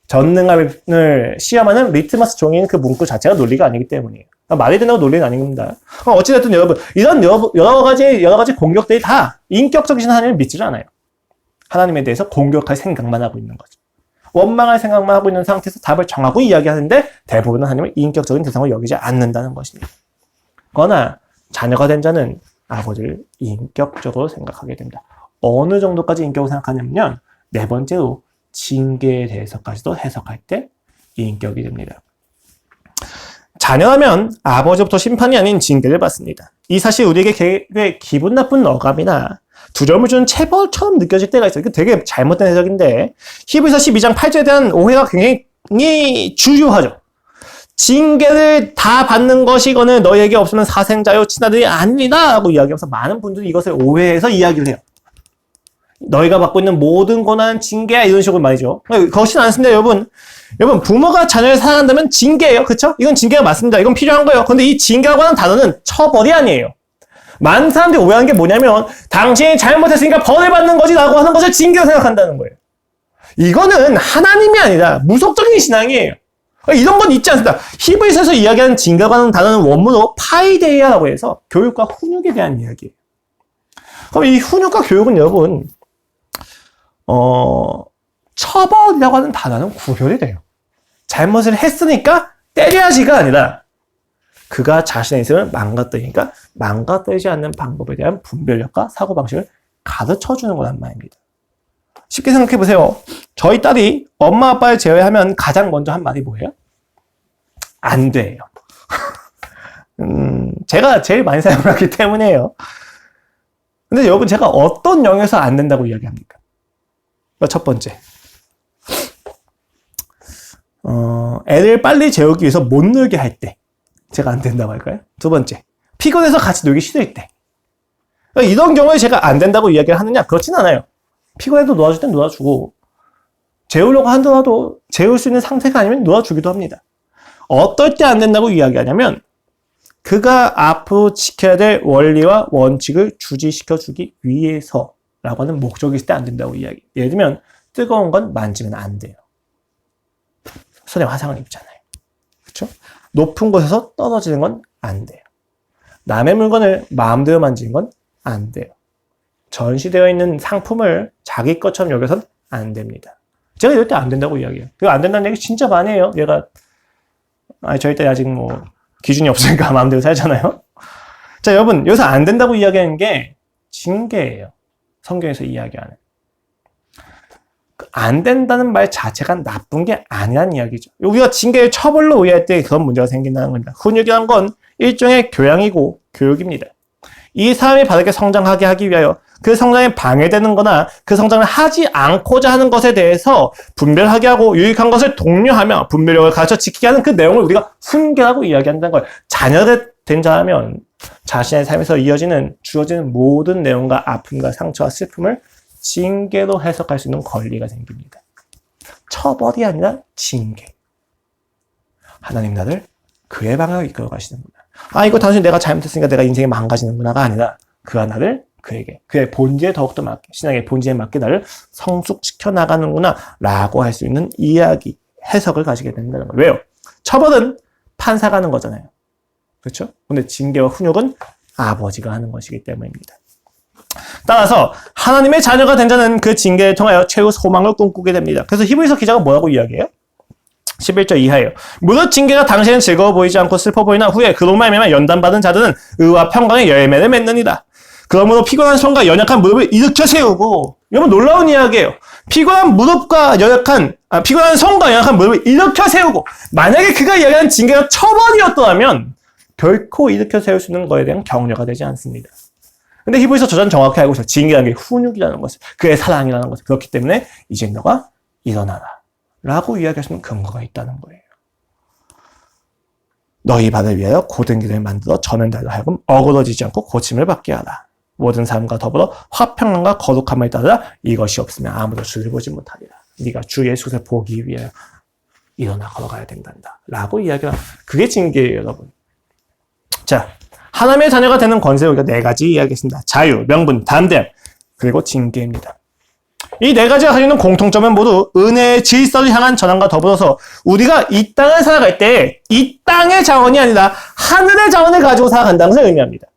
전능함을 시험하는 리트머스 종이인 그 문구 자체가 논리가 아니기 때문이에요. 말이 된다고 논리는 아닌 겁니다. 어찌됐든 여러분, 이런 여러 가지 공격들이 다 인격적이신 하나님을 믿지를 않아요. 하나님에 대해서 공격할 생각만 하고 있는 거죠. 원망할 생각만 하고 있는 상태에서 답을 정하고 이야기하는데 대부분은 하나님을 인격적인 대상으로 여기지 않는다는 것입니다. 그러나 자녀가 된 자는 아버지를 인격적으로 생각하게 됩니다. 어느 정도까지 인격으로 생각하냐면 네 번째로 징계에 대해서까지도 해석할 때 인격이 됩니다. 자녀라면 아버지부터 심판이 아닌 징계를 받습니다. 이 사실 우리에게 기분 나쁜 어감이나 두려움을 주는 체벌처럼 느껴질 때가 있어요. 이거 되게 잘못된 해석인데 히브리서 12장 8절에 대한 오해가 굉장히 주요하죠. 징계를 다 받는 것이거늘 너희에게 없으면 사생자요 친아들이 아니라 라고 이야기하면서 많은 분들이 이것을 오해해서 이야기를 해요. 너희가 받고 있는 모든 고난은 징계야 이런 식으로 말이죠. 그것이 않습니다, 여러분. 여러분, 부모가 자녀를 사랑한다면 징계예요. 그쵸? 이건 징계가 맞습니다. 이건 필요한 거예요. 근데 이 징계라고 하는 단어는 처벌이 아니에요. 많은 사람들이 오해하는 게 뭐냐면 당신이 잘못했으니까 벌을 받는 거지 라고 하는 것을 징계로 생각한다는 거예요. 이거는 하나님이 아니라 무속적인 신앙이에요. 이런 건 있지 않습니다. 히브리서에서 이야기하는 징계라고 하는 단어는 원문으로 파이데이아라고 해서 교육과 훈육에 대한 이야기예요. 그럼 이 훈육과 교육은 여러분 처벌이라고 하는 단어는 구별이 돼요. 잘못을 했으니까 때려야지가 아니라 그가 자신의 인생을 망가뜨리니까 망가뜨리지 않는 방법에 대한 분별력과 사고방식을 가르쳐주는 거란 말입니다. 쉽게 생각해 보세요. 저희 딸이 엄마 아빠를 제외하면 가장 먼저 한 말이 뭐예요? 안 돼요. 제가 제일 많이 사용을 하기 때문에요. 근데 여러분, 제가 어떤 영역에서 안 된다고 이야기합니까? 첫 번째, 애를 빨리 재우기 위해서 못 놀게 할 때 제가 안 된다고 할까요? 두 번째, 피곤해서 같이 놀기 싫을 때. 이런 경우에 제가 안 된다고 이야기를 하느냐? 그렇진 않아요. 피곤해도 놀아줄 땐 놀아주고, 재우려고 하더라도 재울 수 있는 상태가 아니면 놀아주기도 합니다. 어떨 때 안 된다고 이야기하냐면 그가 앞으로 지켜야 될 원리와 원칙을 주지시켜주기 위해서 라고 하는 목적이 있을 때 안 된다고 이야기. 예를 들면 뜨거운 건 만지면 안 돼요. 손에 화상을 입잖아요. 그렇죠? 높은 곳에서 떨어지는 건 안 돼요. 남의 물건을 마음대로 만지는 건 안 돼요. 전시되어 있는 상품을 자기 것처럼 여겨서는 안 됩니다. 제가 이럴 때 안 된다고 이야기해요. 그거 안 된다는 얘기 진짜 많이 해요. 얘가 저희 때 아직 뭐 기준이 없으니까 마음대로 살잖아요. 자, 여러분, 여기서 안 된다고 이야기하는 게 징계예요. 성경에서 이야기하는. 안 된다는 말 자체가 나쁜 게 아니라는 이야기죠. 우리가 징계를 처벌로 오해할 때 그런 문제가 생긴다는 겁니다. 훈육이란 건 일종의 교양이고 교육입니다. 이 사람이 바르게 성장하게 하기 위하여 그 성장에 방해되는 거나 그 성장을 하지 않고자 하는 것에 대해서 분별하게 하고 유익한 것을 독려하며 분별력을 가르쳐 지키게 하는 그 내용을 우리가 훈계라고 이야기한다는 거예요. 자녀가 된 자라면 자신의 삶에서 주어지는 모든 내용과 아픔과 상처와 슬픔을 징계로 해석할 수 있는 권리가 생깁니다. 처벌이 아니라 징계. 하나님 나를 그의 방향으로 이끌어 가시는구나. 이거 단순히 내가 잘못했으니까 내가 인생이 망가지는구나가 아니라 그가 나를 그에게, 그의 본질에 더욱더 맞게, 신앙의 본질에 맞게 나를 성숙시켜 나가는구나 라고 할 수 있는 이야기, 해석을 가지게 된다는 거예요. 왜요? 처벌은 판사가 하는 거잖아요. 그렇죠? 근데 징계와 훈육은 아버지가 하는 것이기 때문입니다. 따라서 하나님의 자녀가 된 자는 그 징계를 통하여 최후 소망을 꿈꾸게 됩니다. 그래서 히브리서 기자가 뭐라고 이야기해요? 11절 이하예요. 무릇 징계가 당시에는 즐거워 보이지 않고 슬퍼 보이나 후에 그로 말미암아 연단받은 자들은 의와 평강의 열매를 맺느니라. 그러므로 피곤한 손과 연약한 무릎을 일으켜 세우고, 여러분 놀라운 이야기예요. 피곤한 손과 연약한 무릎을 일으켜 세우고, 만약에 그가 이야기한 징계가 처벌이었더라면 결코 일으켜 세울 수 있는 것에 대한 격려가 되지 않습니다. 근데 히브리서 저자는 정확히 알고 있어요. 징계라는 게 훈육이라는 것을, 그의 사랑이라는 것을. 그렇기 때문에 이제 너가 일어나라 라고 이야기하시는 근거가 있다는 거예요. 너희 발을 위하여 고든 길을 만들어 저는 달로 하여금 어그러지지 않고 고침을 받게 하라. 모든 사람과 더불어 화평함과 거룩함을 따르라. 이것이 없으면 아무도 주를 보지 못하리라. 네가 주 예수를 보기 위하여 일어나 걸어가야 된단다 라고 이야기를 합니다. 그게 징계예요, 여러분. 자, 하나님의 자녀가 되는 권세를 우리가 4가지 이야기했습니다. 자유, 명분, 담대함, 그리고 징계입니다. 이 4가지가 가지고 있는 공통점은 모두 은혜의 질서를 향한 전환과 더불어서 우리가 이 땅을 살아갈 때 이 땅의 자원이 아니라 하늘의 자원을 가지고 살아간다는 것을 의미합니다.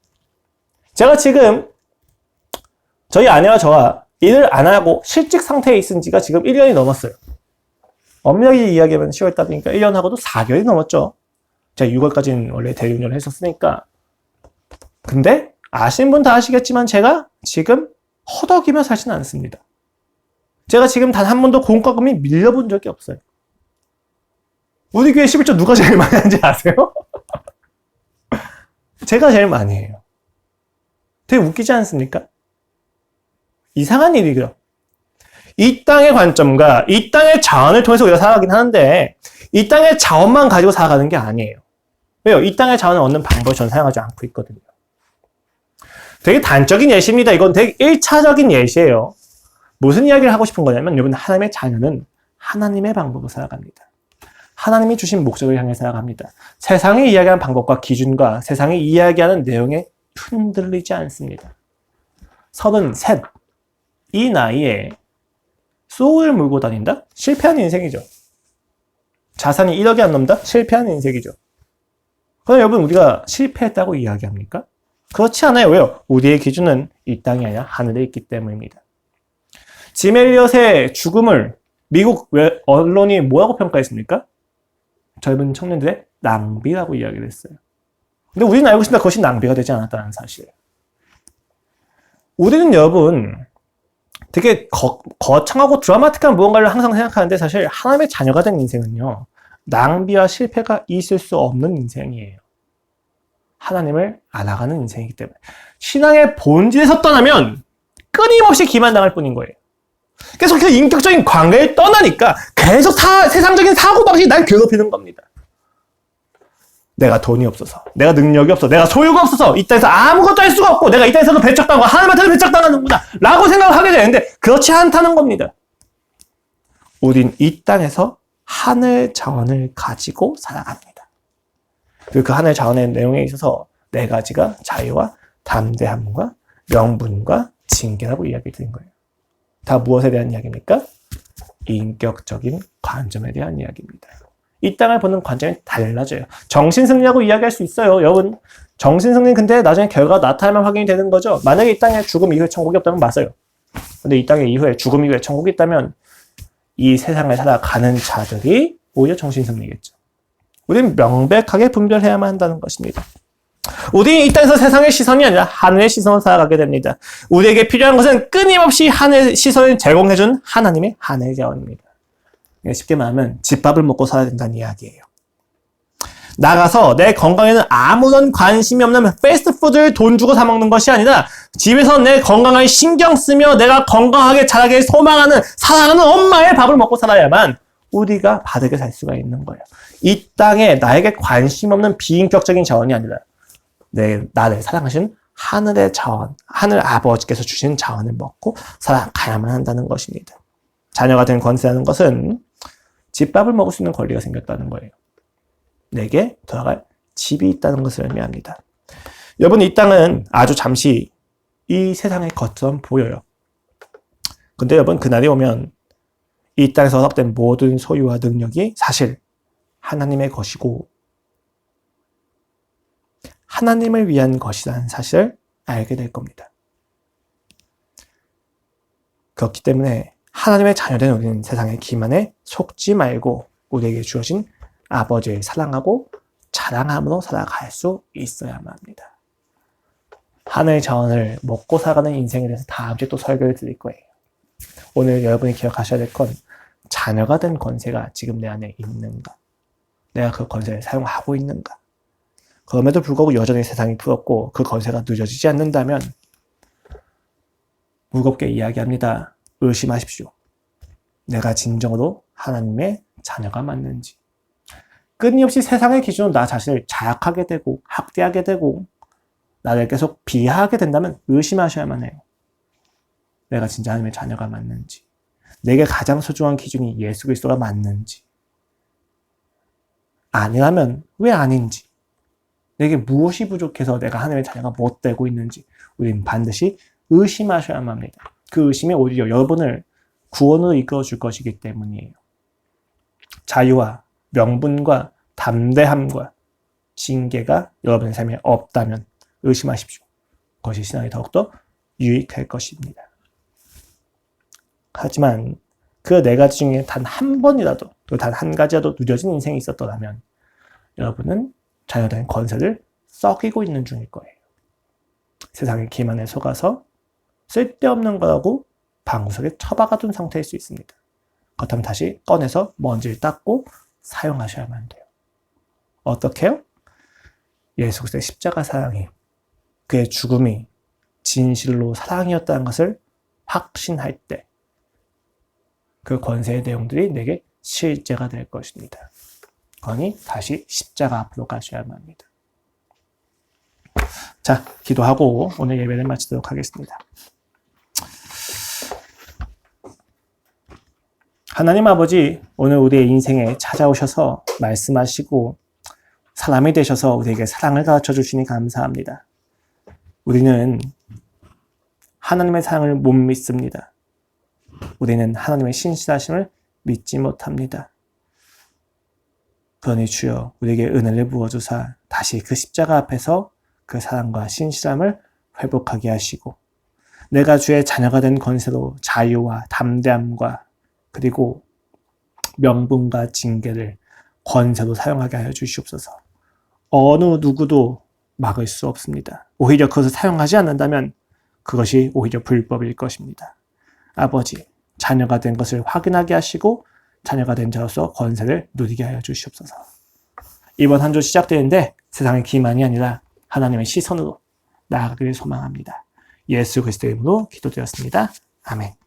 제가 지금 저희 아내와 저와 일을 안 하고 실직 상태에 있은 지가 지금 1년이 넘었어요. 엄밀하게 이야기하면 10월 달이니까 1년 하고도 4개월이 넘었죠. 제가 6월까지는 원래 대리운전을 했었으니까. 근데 아시는 분 다 아시겠지만 제가 지금 허덕이며 살지는 않습니다. 제가 지금 단 한 번도 공과금이 밀려본 적이 없어요. 우리 교회 11조 누가 제일 많이 하는지 아세요? 제가 제일 많이 해요. 되게 웃기지 않습니까? 이상한 일이고요. 이 땅의 관점과 이 땅의 자원을 통해서 우리가 살아가긴 하는데 이 땅의 자원만 가지고 살아가는 게 아니에요. 왜요? 이 땅의 자원을 얻는 방법을 전 사용하지 않고 있거든요. 되게 단적인 예시입니다. 이건 되게 1차적인 예시예요. 무슨 이야기를 하고 싶은 거냐면 여러분 하나님의 자녀는 하나님의 방법으로 살아갑니다. 하나님이 주신 목적을 향해 살아갑니다. 세상이 이야기하는 방법과 기준과 세상이 이야기하는 내용에 흔들리지 않습니다. 33, 이 나이에 소울을 몰고 다닌다? 실패한 인생이죠. 자산이 1억이 안 넘다? 실패한 인생이죠. 그럼 여러분 우리가 실패했다고 이야기합니까? 그렇지 않아요. 왜요? 우리의 기준은 이 땅이 아니라 하늘에 있기 때문입니다. 짐 엘리엇의 죽음을 미국 언론이 뭐라고 평가했습니까? 젊은 청년들의 낭비라고 이야기를 했어요. 근데 우리는 알고 있습니다. 그것이 낭비가 되지 않았다는 사실. 우리는 여러분 되게 거창하고 드라마틱한 무언가를 항상 생각하는데 사실 하나님의 자녀가 된 인생은요. 낭비와 실패가 있을 수 없는 인생이에요. 하나님을 알아가는 인생이기 때문에. 신앙의 본질에서 떠나면 끊임없이 기만당할 뿐인 거예요. 계속 그 인격적인 관계를 떠나니까 계속 세상적인 사고방식이 날 괴롭히는 겁니다. 내가 돈이 없어서, 내가 능력이 없어, 내가 소유가 없어서 이 땅에서 아무것도 할 수가 없고 내가 이 땅에서도 배척당하고 하나님한테도 배척당하는구나 라고 생각을 하게 되는데 그렇지 않다는 겁니다. 우린 이 땅에서 하늘 자원을 가지고 살아갑니다. 그리고 그 하늘 자원의 내용에 있어서 네 가지가 자유와 담대함과 명분과 징계라고 이야기 드린 거예요. 다 무엇에 대한 이야기입니까? 인격적인 관점에 대한 이야기입니다. 이 땅을 보는 관점이 달라져요. 정신승리라고 이야기할 수 있어요. 여러분, 정신승리는 근데 나중에 결과가 나타나면 확인이 되는 거죠. 만약에 이 땅에 죽음 이후에 천국이 없다면 맞아요. 근데 이 땅에 이후에 죽음 이후에 천국이 있다면 이 세상을 살아가는 자들이 오히려 정신승리겠죠. 우리는 명백하게 분별해야만 한다는 것입니다. 우리 이 땅에서 세상의 시선이 아니라 하늘의 시선으로 살아가게 됩니다. 우리에게 필요한 것은 끊임없이 하늘의 시선을 제공해준 하나님의 하늘 자원입니다. 쉽게 말하면 집밥을 먹고 살아야 된다는 이야기예요. 나가서 내 건강에는 아무런 관심이 없는 패스트푸드를 돈 주고 사 먹는 것이 아니라 집에서 내 건강을 신경 쓰며 내가 건강하게 자라길 소망하는 사랑하는 엄마의 밥을 먹고 살아야만 우리가 바르게 살 수가 있는 거예요. 이 땅에 나에게 관심 없는 비인격적인 자원이 아니라 나를 사랑하신 하늘의 자원, 하늘 아버지께서 주신 자원을 먹고 살아가야만 한다는 것입니다. 자녀가 된 권세라는 것은 집밥을 먹을 수 있는 권리가 생겼다는 거예요. 내게 돌아갈 집이 있다는 것을 의미합니다. 여러분, 이 땅은 아주 잠시 이 세상의 것처럼 보여요. 근데 여러분, 그날이 오면 이 땅에서 허락된 모든 소유와 능력이 사실 하나님의 것이고 하나님을 위한 것이라는 사실을 알게 될 겁니다. 그렇기 때문에 하나님의 자녀된 우리는 세상의 기만에 속지 말고 우리에게 주어진 아버지를 사랑하고 자랑함으로 살아갈 수 있어야만 합니다. 하늘 자원을 먹고 살아가는 인생에 대해서 다음 주에 또 설교를 드릴 거예요. 오늘 여러분이 기억하셔야 될 건 자녀가 된 권세가 지금 내 안에 있는가? 내가 그 권세를 사용하고 있는가? 그럼에도 불구하고 여전히 세상이 부럽고 그 권세가 누려지지 않는다면 무겁게 이야기합니다. 의심하십시오. 내가 진정으로 하나님의 자녀가 맞는지. 끊임없이 세상의 기준으로 나 자신을 자학하게 되고 학대하게 되고 나를 계속 비하하게 된다면 의심하셔야만 해요. 내가 진짜 하나님의 자녀가 맞는지. 내게 가장 소중한 기준이 예수 그리스도가 맞는지. 아니라면 왜 아닌지. 내게 무엇이 부족해서 내가 하나님의 자녀가 못 되고 있는지 우리는 반드시 의심하셔야만 합니다. 그 의심이 오히려 여러분을 구원으로 이끌어 줄 것이기 때문이에요. 자유와 명분과 담대함과 징계가 여러분의 삶에 없다면 의심하십시오. 그것이 신앙이 더욱더 유익할 것입니다. 하지만 그 네 가지 중에 단 한 번이라도 또 단 한 가지라도 누려진 인생이 있었더라면 여러분은 자녀된 권세를 썩이고 있는 중일 거예요. 세상의 기만에 속아서 쓸데없는 거라고 방구석에 처박아둔 상태일 수 있습니다. 그렇다면 다시 꺼내서 먼지를 닦고 사용하셔야만 돼요. 어떻게 해요? 예수 그리스도의 십자가 사랑이 그의 죽음이 진실로 사랑이었다는 것을 확신할 때 그 권세의 내용들이 내게 실제가 될 것입니다. 그러니 다시 십자가 앞으로 가셔야만 합니다. 자, 기도하고 오늘 예배를 마치도록 하겠습니다. 하나님 아버지, 오늘 우리의 인생에 찾아오셔서 말씀하시고 사람이 되셔서 우리에게 사랑을 가르쳐 주시니 감사합니다. 우리는 하나님의 사랑을 못 믿습니다. 우리는 하나님의 신실하심을 믿지 못합니다. 그러니 주여 우리에게 은혜를 부어주사 다시 그 십자가 앞에서 그 사랑과 신실함을 회복하게 하시고 내가 주의 자녀가 된 권세로 자유와 담대함과 그리고 명분과 징계를 권세로 사용하게 하여 주시옵소서. 어느 누구도 막을 수 없습니다. 오히려 그것을 사용하지 않는다면 그것이 오히려 불법일 것입니다. 아버지, 자녀가 된 것을 확인하게 하시고 자녀가 된 자로서 권세를 누리게 하여 주시옵소서. 이번 한 주 시작되는데 세상의 기만이 아니라 하나님의 시선으로 나아가기를 소망합니다. 예수 그리스도의 이름으로 기도드렸습니다. 아멘.